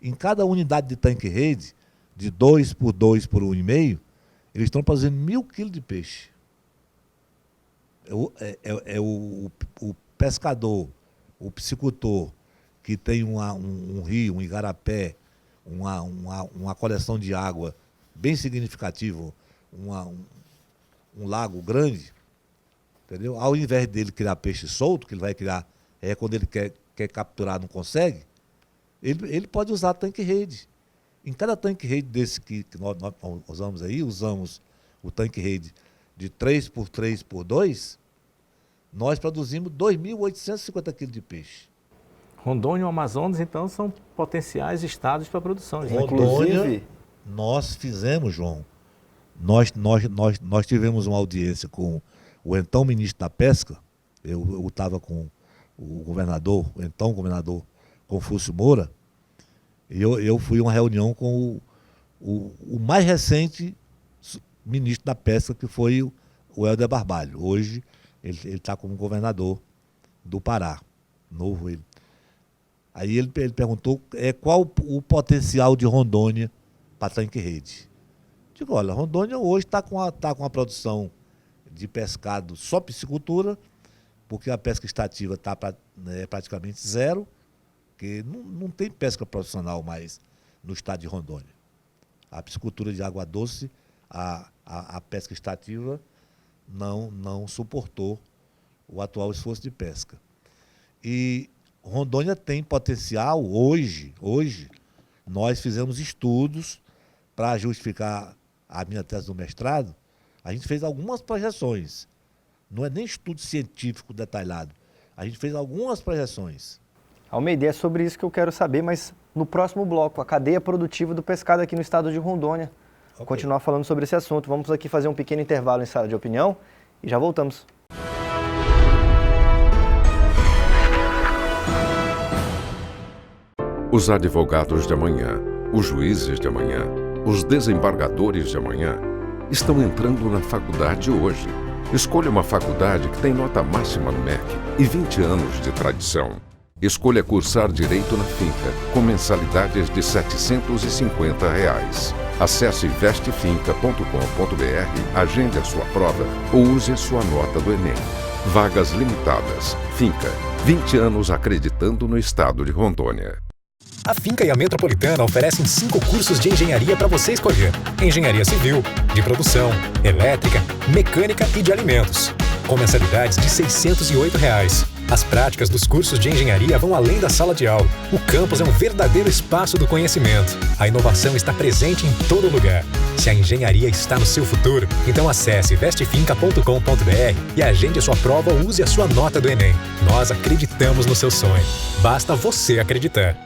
Em cada unidade de tanque-rede, de 2 por 2 por 1,5, eles estão produzindo 1.000 quilos de peixe. O pescador, o piscicultor, que tem um rio, um igarapé, uma coleção de água bem significativa, um lago grande, entendeu? Ao invés dele criar peixe solto, que ele vai criar quando ele quer capturar, não consegue, ele pode usar tanque-rede. Em cada tanque-rede desse que nós usamos aí, usamos o tanque-rede de 3 por 3 por 2, nós produzimos 2.850 quilos de peixe. Rondônia e o Amazonas, então, são potenciais estados para produção. Rondônia, nós fizemos, João, nós tivemos uma audiência com o então ministro da Pesca, eu estava com o governador, o então governador Confúcio Moura, e eu fui a uma reunião com o mais recente ministro da Pesca, que foi o Helder Barbalho. Hoje ele está como governador do Pará, novo ele. Aí ele perguntou qual o potencial de Rondônia para tanque-rede. Digo, olha, Rondônia hoje está com a produção de pescado só piscicultura, porque a pesca extrativa está praticamente zero, porque não tem pesca profissional mais no estado de Rondônia. A piscicultura de água doce, a pesca extrativa não suportou o atual esforço de pesca. E Rondônia tem potencial hoje nós fizemos estudos para justificar a minha tese do mestrado. A gente fez algumas projeções, não é nem estudo científico detalhado, a gente fez algumas projeções. Almeida, é sobre isso que eu quero saber, mas no próximo bloco, a cadeia produtiva do pescado aqui no estado de Rondônia. Okay. Continuar falando sobre esse assunto. Vamos aqui fazer um pequeno intervalo em sala de opinião e já voltamos. Os advogados de amanhã, os juízes de amanhã, os desembargadores de amanhã estão entrando na faculdade hoje. Escolha uma faculdade que tem nota máxima no MEC e 20 anos de tradição. Escolha cursar Direito na Finca, com mensalidades de R$ 750. Acesse vestefinca.com.br, agende a sua prova ou use a sua nota do Enem. Vagas limitadas. Finca, 20 anos acreditando no estado de Rondônia. A Finca e a Metropolitana oferecem 5 cursos de engenharia para você escolher. Engenharia civil, de produção, elétrica, mecânica e de alimentos. Com mensalidades de R$ 608. As práticas dos cursos de engenharia vão além da sala de aula. O campus é um verdadeiro espaço do conhecimento. A inovação está presente em todo lugar. Se a engenharia está no seu futuro, então acesse vestefinca.com.br e agende a sua prova ou use a sua nota do Enem. Nós acreditamos no seu sonho. Basta você acreditar.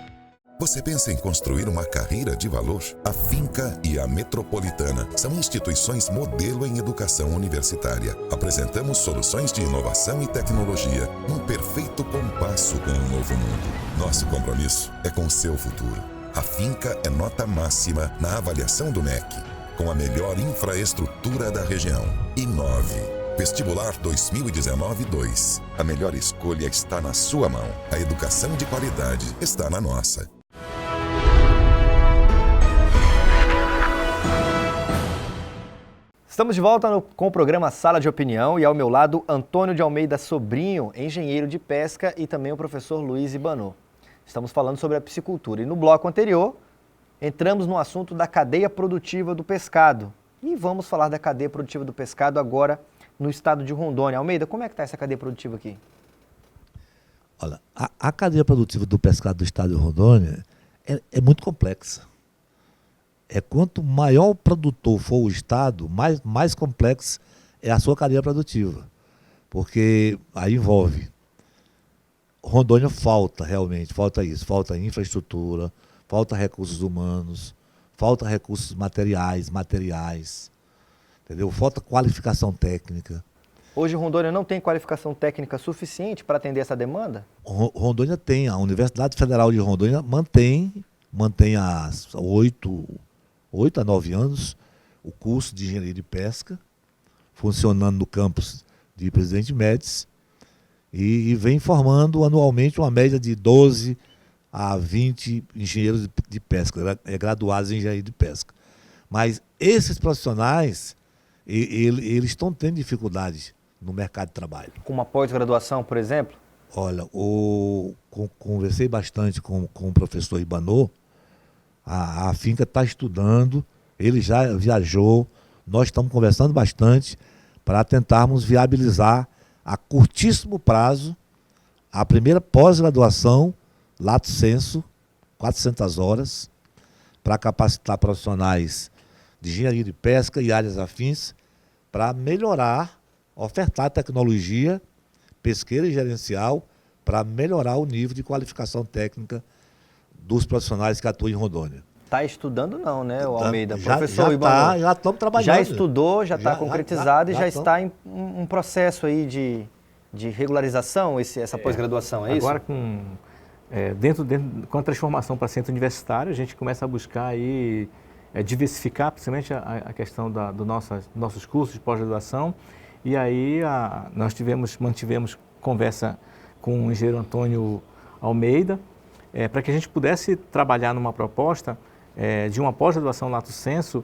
Você pensa em construir uma carreira de valor? A Finca e a Metropolitana são instituições modelo em educação universitária. Apresentamos soluções de inovação e tecnologia num perfeito compasso com o novo mundo. Nosso compromisso é com o seu futuro. A Finca é nota máxima na avaliação do MEC, com a melhor infraestrutura da região. Inove. Vestibular 2019-2. A melhor escolha está na sua mão. A educação de qualidade está na nossa. Estamos de volta com o programa Sala de Opinião e ao meu lado Antônio de Almeida Sobrinho, engenheiro de pesca, e também o professor Luiz Ibanô. Estamos falando sobre a piscicultura e no bloco anterior entramos no assunto da cadeia produtiva do pescado. E vamos falar da cadeia produtiva do pescado agora no estado de Rondônia. Almeida, como é que está essa cadeia produtiva aqui? Olha, a cadeia produtiva do pescado do estado de Rondônia é muito complexa. Quanto maior o produtor for o estado, mais complexa é a sua cadeia produtiva. Porque aí envolve. Rondônia falta isso, falta infraestrutura, falta recursos humanos, falta recursos materiais, entendeu? Falta qualificação técnica. Hoje Rondônia não tem qualificação técnica suficiente para atender essa demanda? Rondônia tem, a Universidade Federal de Rondônia mantém há 8 a 9 anos o curso de engenharia de pesca, funcionando no campus de Presidente Médici, e vem formando anualmente uma média de 12 a 20 engenheiros de pesca, graduados em engenharia de pesca. Mas esses profissionais, eles estão tendo dificuldades no mercado de trabalho. Com uma pós-graduação, por exemplo? Olha, conversei bastante com o professor Ibanô. A Finca está estudando, ele já viajou, nós estamos conversando bastante para tentarmos viabilizar a curtíssimo prazo a primeira pós-graduação, lato sensu, 400 horas, para capacitar profissionais de engenharia de pesca e áreas afins para melhorar, ofertar tecnologia pesqueira e gerencial para melhorar o nível de qualificação técnica dos profissionais que atuam em Rondônia. Está estudando não, né, o Almeida? Já Ibanor, já estamos trabalhando. já estudou, já está concretizado e já estamos. está em um processo aí de regularização, essa pós-graduação, é isso? Agora, com a transformação para centro universitário, a gente começa a buscar aí, diversificar, principalmente a questão dos nossos cursos de pós-graduação. E aí nós mantivemos conversa com o engenheiro Antônio Almeida, para que a gente pudesse trabalhar numa proposta de uma pós-graduação lato sensu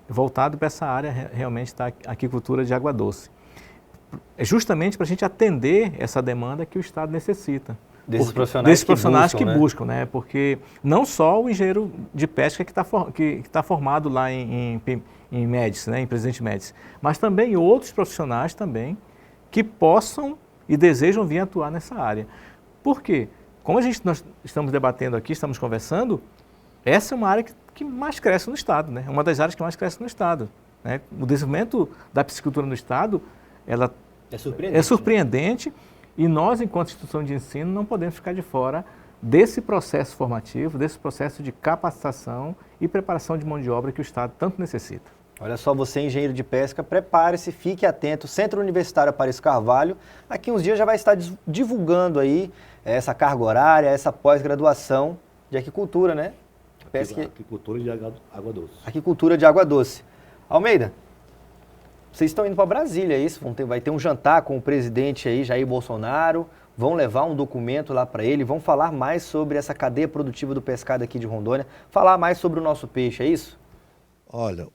voltado para essa área realmente da aquicultura de água doce. Justamente para a gente atender essa demanda que o Estado necessita. Desses profissionais que buscam, né? Porque não só o engenheiro de pesca que está formado lá em Médici, né? Em Presidente Médici, mas também outros profissionais também que possam e desejam vir atuar nessa área. Por quê? Como nós estamos debatendo aqui, estamos conversando, essa é uma área que mais cresce no Estado, né? É uma das áreas que mais cresce no Estado, né? O desenvolvimento da piscicultura no Estado, ela é surpreendente, e nós, enquanto instituição de ensino, não podemos ficar de fora desse processo formativo, desse processo de capacitação e preparação de mão de obra que o Estado tanto necessita. Olha só, você engenheiro de pesca, prepare-se, fique atento. Centro Universitário Aparício Carvalho, daqui uns dias já vai estar divulgando aí essa carga horária, essa pós-graduação de aquicultura, né? Aquicultura de água doce. Aquicultura de água doce. Almeida, vocês estão indo para Brasília, é isso? Vai ter um jantar com o presidente aí, Jair Bolsonaro, vão levar um documento lá para ele, vão falar mais sobre essa cadeia produtiva do pescado aqui de Rondônia, falar mais sobre o nosso peixe, é isso? Olha,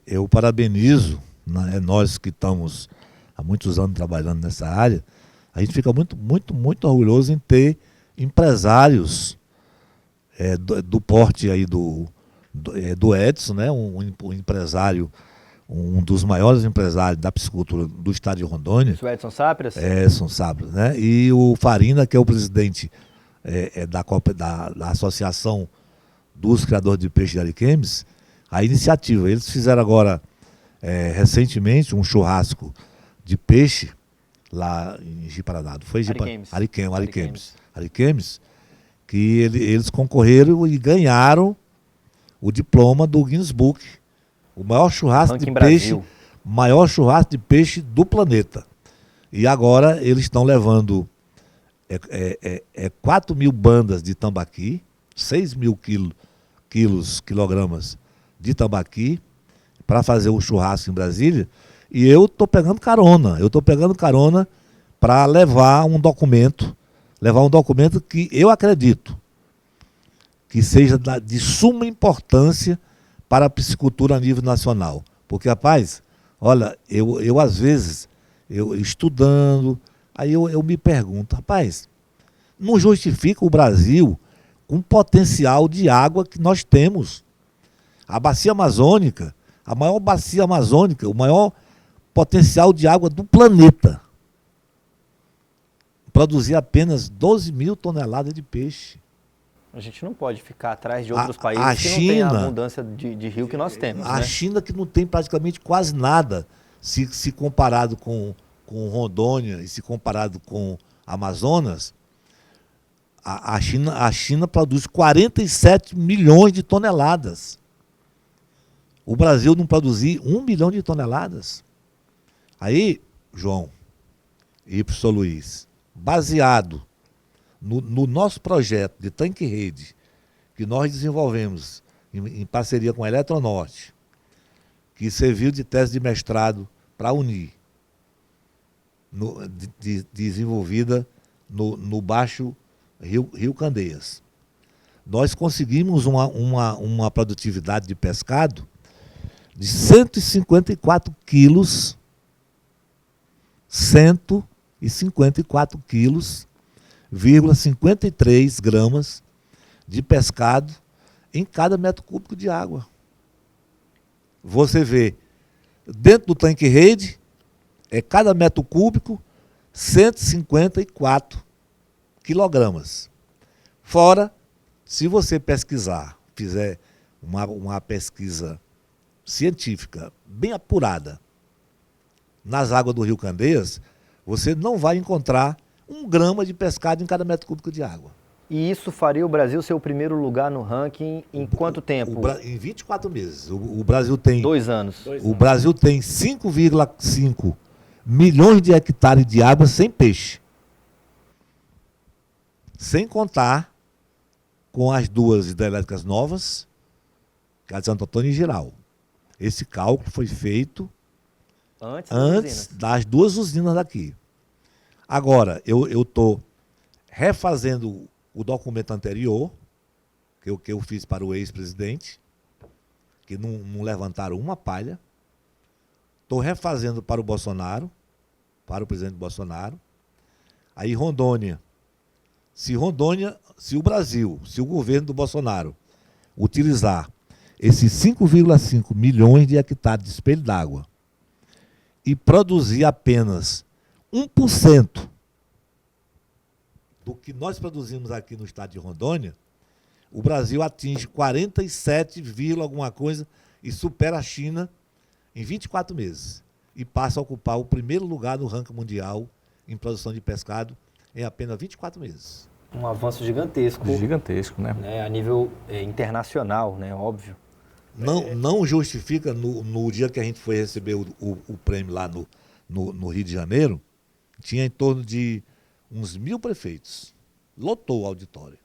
eu parabenizo, né, nós que estamos há muitos anos trabalhando nessa área, a gente fica muito, muito, muito orgulhoso em ter empresários do porte aí do Edson, né, um empresário, um dos maiores empresários da piscicultura do estado de Rondônia. Isso é Edson Sapras? Edson Sapras, né? E o Farina, que é o presidente da Associação dos Criadores de Peixe de Ariquemes, a iniciativa. Eles fizeram agora, recentemente, um churrasco de peixe lá em Ji-Paraná. Foi Ariquemes, que eles concorreram e ganharam o diploma do Guinness Book. O maior churrasco de peixe, maior churrasco de peixe do planeta. E agora eles estão levando 4 mil bandas de tambaqui, 6 mil quilogramas de tambaqui para fazer o churrasco em Brasília. E eu estou pegando carona para levar um documento que eu acredito que seja de suma importância para a piscicultura a nível nacional. Porque, rapaz, olha, eu às vezes, estudando, aí eu me pergunto, rapaz, não justifica o Brasil com o potencial de água que nós temos. A bacia amazônica, a maior bacia amazônica, o maior potencial de água do planeta, produzir apenas 12 mil toneladas de peixe. A gente não pode ficar atrás de outros países que não têm a abundância de rio que nós temos. A China, que não tem praticamente quase nada, se comparado com Rondônia e se comparado com Amazonas, a China produz 47 milhões de toneladas. O Brasil não produzir 1 milhão de toneladas. Aí, João e professor Luiz, baseado no nosso projeto de tanque-rede, que nós desenvolvemos em parceria com a Eletronorte, que serviu de tese de mestrado para a Uni, desenvolvida no Baixo Rio Candeias. Nós conseguimos uma produtividade de pescado de 154 quilos, 53 gramas de pescado em cada metro cúbico de água. Você vê, dentro do tanque-rede, cada metro cúbico 154 quilogramas. Fora, se você pesquisar, fizer uma pesquisa científica bem apurada nas águas do Rio Candeias, você não vai encontrar 1 grama de pescado em cada metro cúbico de água. E isso faria o Brasil ser o primeiro lugar no ranking em quanto tempo? Em 24 meses. O Brasil tem... 2 anos. O Brasil tem 5,5 milhões de hectares de água sem peixe. Sem contar com as 2 hidrelétricas novas, que é a de Santo Antônio e Giral. Esse cálculo foi feito antes das 2 usinas daqui. Agora, eu estou refazendo o documento anterior, que eu fiz para o ex-presidente, que não levantaram uma palha. Estou refazendo para o Bolsonaro, para o presidente Bolsonaro. Aí Rondônia, se o Brasil, se o governo do Bolsonaro utilizar esses 5,5 milhões de hectares de espelho d'água e produzir apenas 1% do que nós produzimos aqui no estado de Rondônia, o Brasil atinge 47, alguma coisa e supera a China em 24 meses. E passa a ocupar o primeiro lugar no ranking mundial em produção de pescado em apenas 24 meses. Um avanço gigantesco. Gigantesco, né? A nível internacional, né? Óbvio. Não justifica, no dia que a gente foi receber o prêmio lá no Rio de Janeiro, tinha em torno de uns 1.000 prefeitos. Lotou o auditório.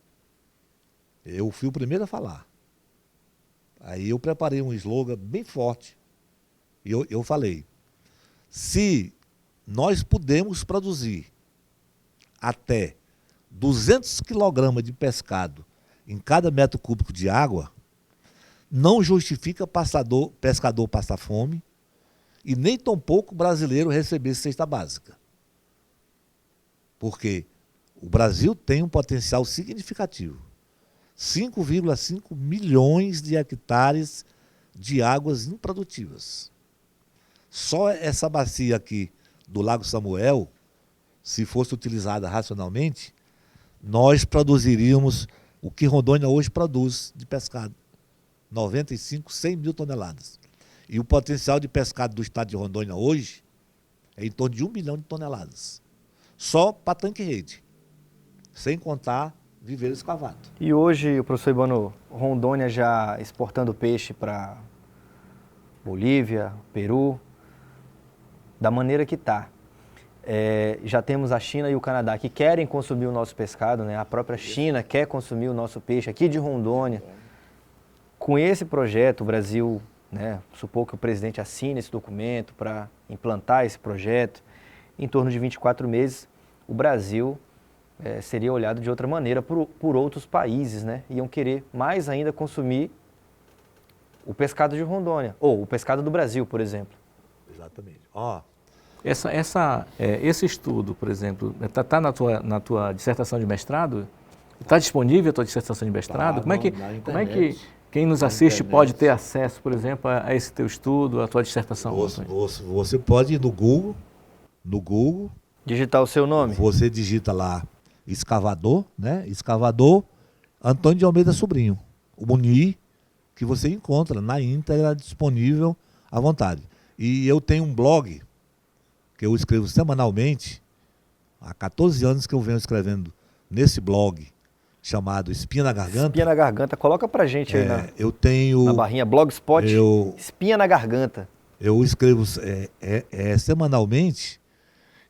Eu fui o primeiro a falar. Aí eu preparei um slogan bem forte. E eu falei, se nós podemos produzir até 200 kg de pescado em cada metro cúbico de água, não justifica pescador passar fome e nem tampouco brasileiro receber cesta básica. Porque o Brasil tem um potencial significativo. 5,5 milhões de hectares de águas improdutivas. Só essa bacia aqui do Lago Samuel, se fosse utilizada racionalmente, nós produziríamos o que Rondônia hoje produz de pescado. 95, 100 mil toneladas. E o potencial de pescado do estado de Rondônia hoje é em torno de 1 milhão de toneladas. Só para tanque-rede. Sem contar viveiro escavado. E hoje, professor Ibano, Rondônia já exportando peixe para Bolívia, Peru, da maneira que está. Já temos a China e o Canadá que querem consumir o nosso pescado, né? A própria China quer consumir o nosso peixe aqui de Rondônia. Com esse projeto, o Brasil, né, supor que o presidente assine esse documento para implantar esse projeto, em torno de 24 meses, o Brasil seria olhado de outra maneira por outros países, né? Iam querer mais ainda consumir o pescado de Rondônia, ou o pescado do Brasil, por exemplo. Exatamente. Esse estudo, por exemplo, está na tua dissertação de mestrado? Está disponível a tua dissertação de mestrado? Como é que quem nos assiste pode ter acesso, por exemplo, a esse teu estudo, a tua dissertação? Você pode ir no Google, digitar o seu nome. Você digita lá escavador, né? Escavador Antônio de Almeida Sobrinho. O MUNI, que você encontra na íntegra, disponível à vontade. E eu tenho um blog que eu escrevo semanalmente, há 14 anos que eu venho escrevendo nesse blog, chamado Espinha na Garganta. Espinha na Garganta, coloca pra gente aí na barrinha, Blogspot, Espinha na Garganta. Eu escrevo semanalmente,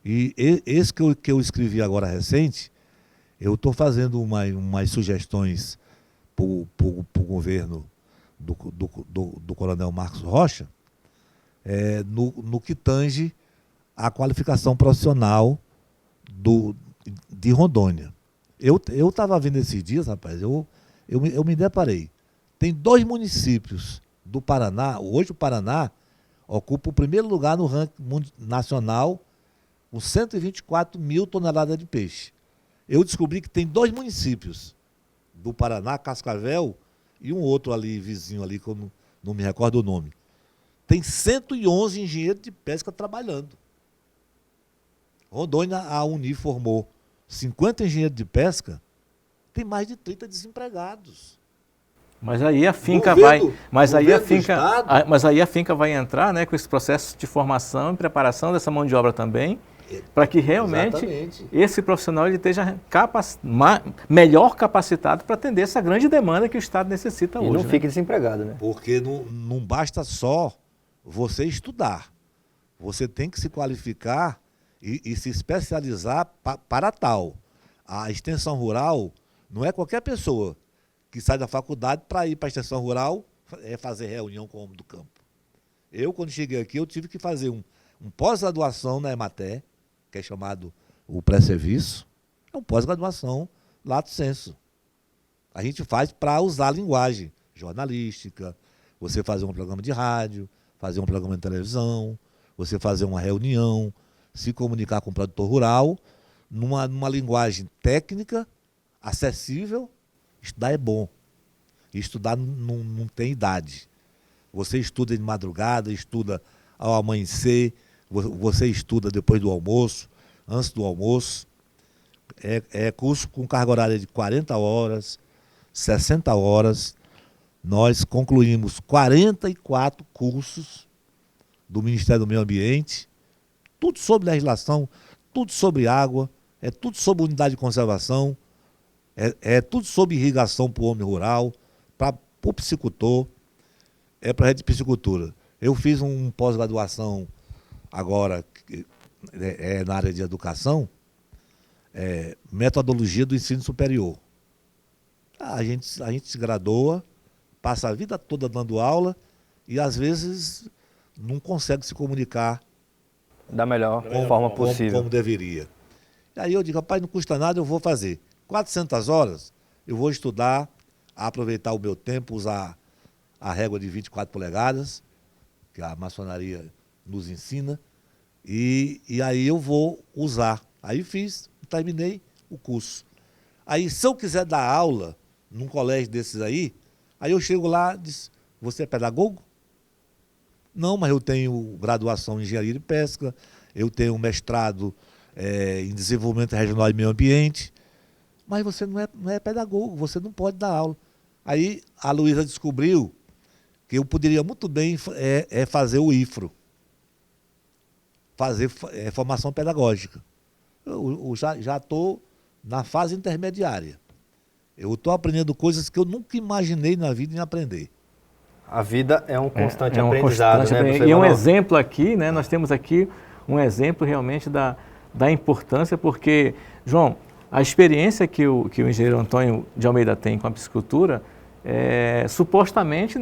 e esse que eu escrevi agora recente, eu estou fazendo umas sugestões para o governo do coronel Marcos Rocha, no que tange a qualificação profissional de Rondônia. Eu estava vendo esses dias, rapaz, eu me deparei. Tem 2 municípios do Paraná, hoje o Paraná ocupa o primeiro lugar no ranking nacional, com 124 mil toneladas de peixe. Eu descobri que tem 2 municípios do Paraná, Cascavel, e um outro ali, vizinho ali, que eu não me recordo o nome. Tem 111 engenheiros de pesca trabalhando. Rondônia, a Uni formou 50 engenheiros de pesca, tem mais de 30 desempregados. Mas aí a finca vai entrar, né, com esse processo de formação e preparação dessa mão de obra também. para que realmente Exatamente. esse profissional ele esteja melhor capacitado para atender essa grande demanda que o Estado necessita E hoje. não né? fique desempregado, né? Porque não basta só você estudar. Você tem que se qualificar e se especializar para tal. A extensão rural não é qualquer pessoa que sai da faculdade para ir para a extensão rural fazer reunião com o homem do campo. Eu, quando cheguei aqui, eu tive que fazer um pós-graduação na EMATER, que é chamado o pré-serviço, é um pós-graduação lato sensu. A gente faz para usar a linguagem jornalística, você fazer um programa de rádio, fazer um programa de televisão, você fazer uma reunião, se comunicar com o produtor rural, numa linguagem técnica, acessível. Estudar é bom. Estudar não tem idade. Você estuda de madrugada, estuda ao amanhecer, você estuda depois do almoço, antes do almoço. É curso com carga horária de 40 horas, 60 horas. Nós concluímos 44 cursos do Ministério do Meio Ambiente, tudo sobre legislação, tudo sobre água, tudo sobre unidade de conservação, tudo sobre irrigação para o homem rural, para o piscicultor, para a rede de piscicultura. Eu fiz um pós-graduação agora na área de educação, metodologia do ensino superior. A gente se gradua, passa a vida toda dando aula e às vezes não consegue se comunicar Da melhor forma possível. como deveria. E aí eu digo, rapaz, não custa nada, eu vou fazer 400 horas, eu vou estudar, aproveitar o meu tempo, usar a régua de 24 polegadas, que a maçonaria nos ensina, e aí eu vou usar. Aí terminei o curso. Aí se eu quiser dar aula num colégio desses aí eu chego lá e diz, você é pedagogo? Não, mas eu tenho graduação em engenharia de pesca, eu tenho mestrado em desenvolvimento regional e meio ambiente, mas você não é pedagogo, você não pode dar aula. Aí a Luísa descobriu que eu poderia muito bem fazer o IFRO, fazer formação pedagógica. Eu já estou na fase intermediária. Eu estou aprendendo coisas que eu nunca imaginei na vida em aprender. A vida é um constante aprendizado, né? E um exemplo aqui, né? Nós temos aqui um exemplo realmente da importância, porque, João, a experiência que o engenheiro Antônio de Almeida tem com a piscicultura, supostamente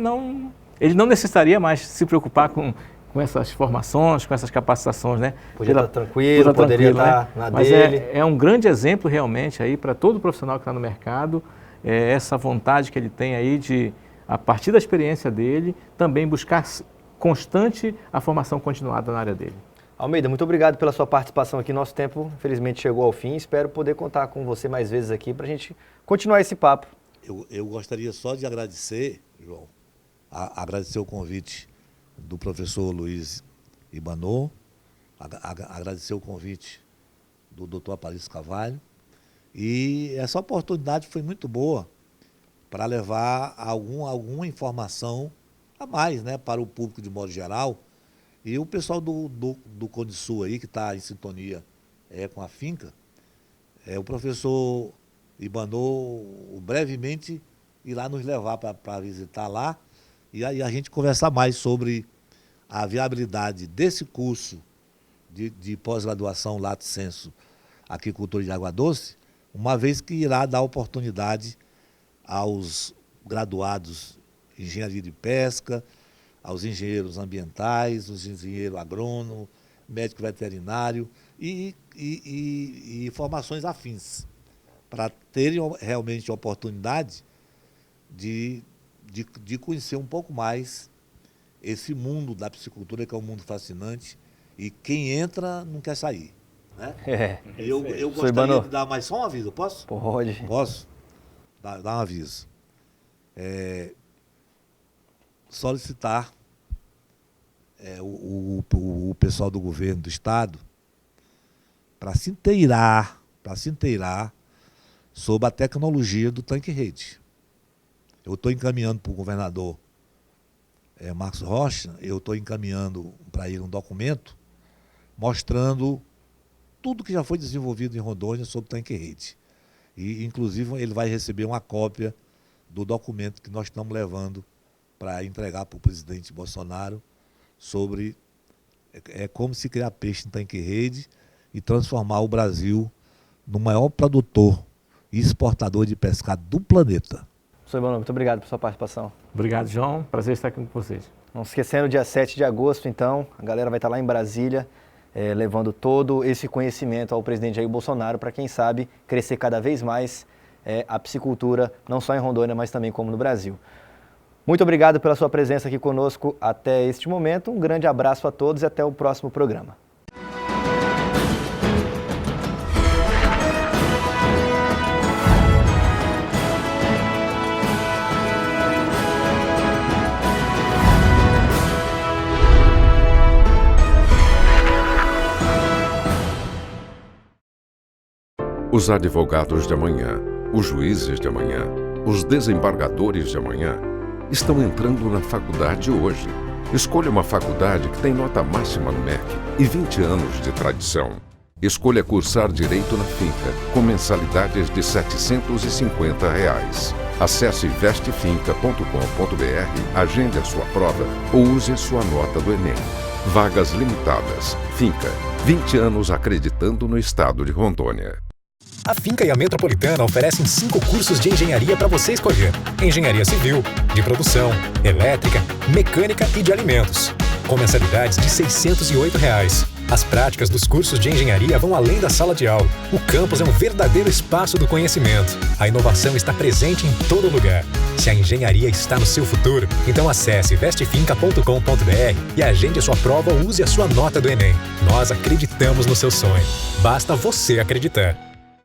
ele não necessitaria mais se preocupar com essas formações, com essas capacitações, né? Podia estar tranquilo, poderia estar na dele. Mas é um grande exemplo realmente aí para todo profissional que está no mercado, essa vontade que ele tem aí de, a partir da experiência dele, também buscar constante a formação continuada na área dele. Almeida, muito obrigado pela sua participação aqui. Nosso tempo, infelizmente, chegou ao fim. Espero poder contar com você mais vezes aqui para a gente continuar esse papo. Eu gostaria só de agradecer, João, agradecer o convite do professor Luiz Ibanô, agradecer o convite do doutor Aparício Carvalho, e essa oportunidade foi muito boa para levar alguma informação a mais, né, para o público de modo geral. E o pessoal do Cone Sul aí, que está em sintonia com a finca, o professor Ibanô brevemente irá nos levar para visitar lá, e aí a gente conversar mais sobre a viabilidade desse curso de pós-graduação lato sensu aquicultura de água doce, uma vez que irá dar oportunidade aos graduados em engenharia de pesca, aos engenheiros ambientais, os engenheiros agrônomos, médico veterinário e formações afins, para terem realmente a oportunidade de conhecer um pouco mais esse mundo da piscicultura, que é um mundo fascinante, e quem entra não quer sair. Né? Eu gostaria de dar mais só um aviso, posso? Pode. Posso? Dar um aviso. Solicitar o pessoal do governo do Estado para se inteirar sobre a tecnologia do tanque-rede. Eu estou encaminhando para o governador Marcos Rocha, eu estou encaminhando para ele um documento mostrando tudo que já foi desenvolvido em Rondônia sobre tanque-rede. E, inclusive, ele vai receber uma cópia do documento que nós estamos levando para entregar para o presidente Bolsonaro sobre como se criar peixe em tanque-rede e transformar o Brasil no maior produtor e exportador de pescado do planeta. Professor Ibanov, muito obrigado pela sua participação. Obrigado, João. Prazer estar aqui com vocês. Não se esquecendo, dia 7 de agosto, então, a galera vai estar lá em Brasília, levando todo esse conhecimento ao presidente Jair Bolsonaro para, quem sabe, crescer cada vez mais a piscicultura, não só em Rondônia, mas também como no Brasil. Muito obrigado pela sua presença aqui conosco até este momento. Um grande abraço a todos e até o próximo programa. Os advogados de amanhã, os juízes de amanhã, os desembargadores de amanhã estão entrando na faculdade hoje. Escolha uma faculdade que tem nota máxima no MEC e 20 anos de tradição. Escolha cursar Direito na Finca, com mensalidades de R$ 750. Acesse vestefinca.com.br, agende a sua prova ou use a sua nota do Enem. Vagas limitadas. Finca, 20 anos acreditando no estado de Rondônia. A Finca e a Metropolitana oferecem 5 cursos de engenharia para você escolher. Engenharia civil, de produção, elétrica, mecânica e de alimentos. Com mensalidades de R$ 608. As práticas dos cursos de engenharia vão além da sala de aula. O campus é um verdadeiro espaço do conhecimento. A inovação está presente em todo lugar. Se a engenharia está no seu futuro, então acesse vestefinca.com.br e agende a sua prova ou use a sua nota do Enem. Nós acreditamos no seu sonho. Basta você acreditar.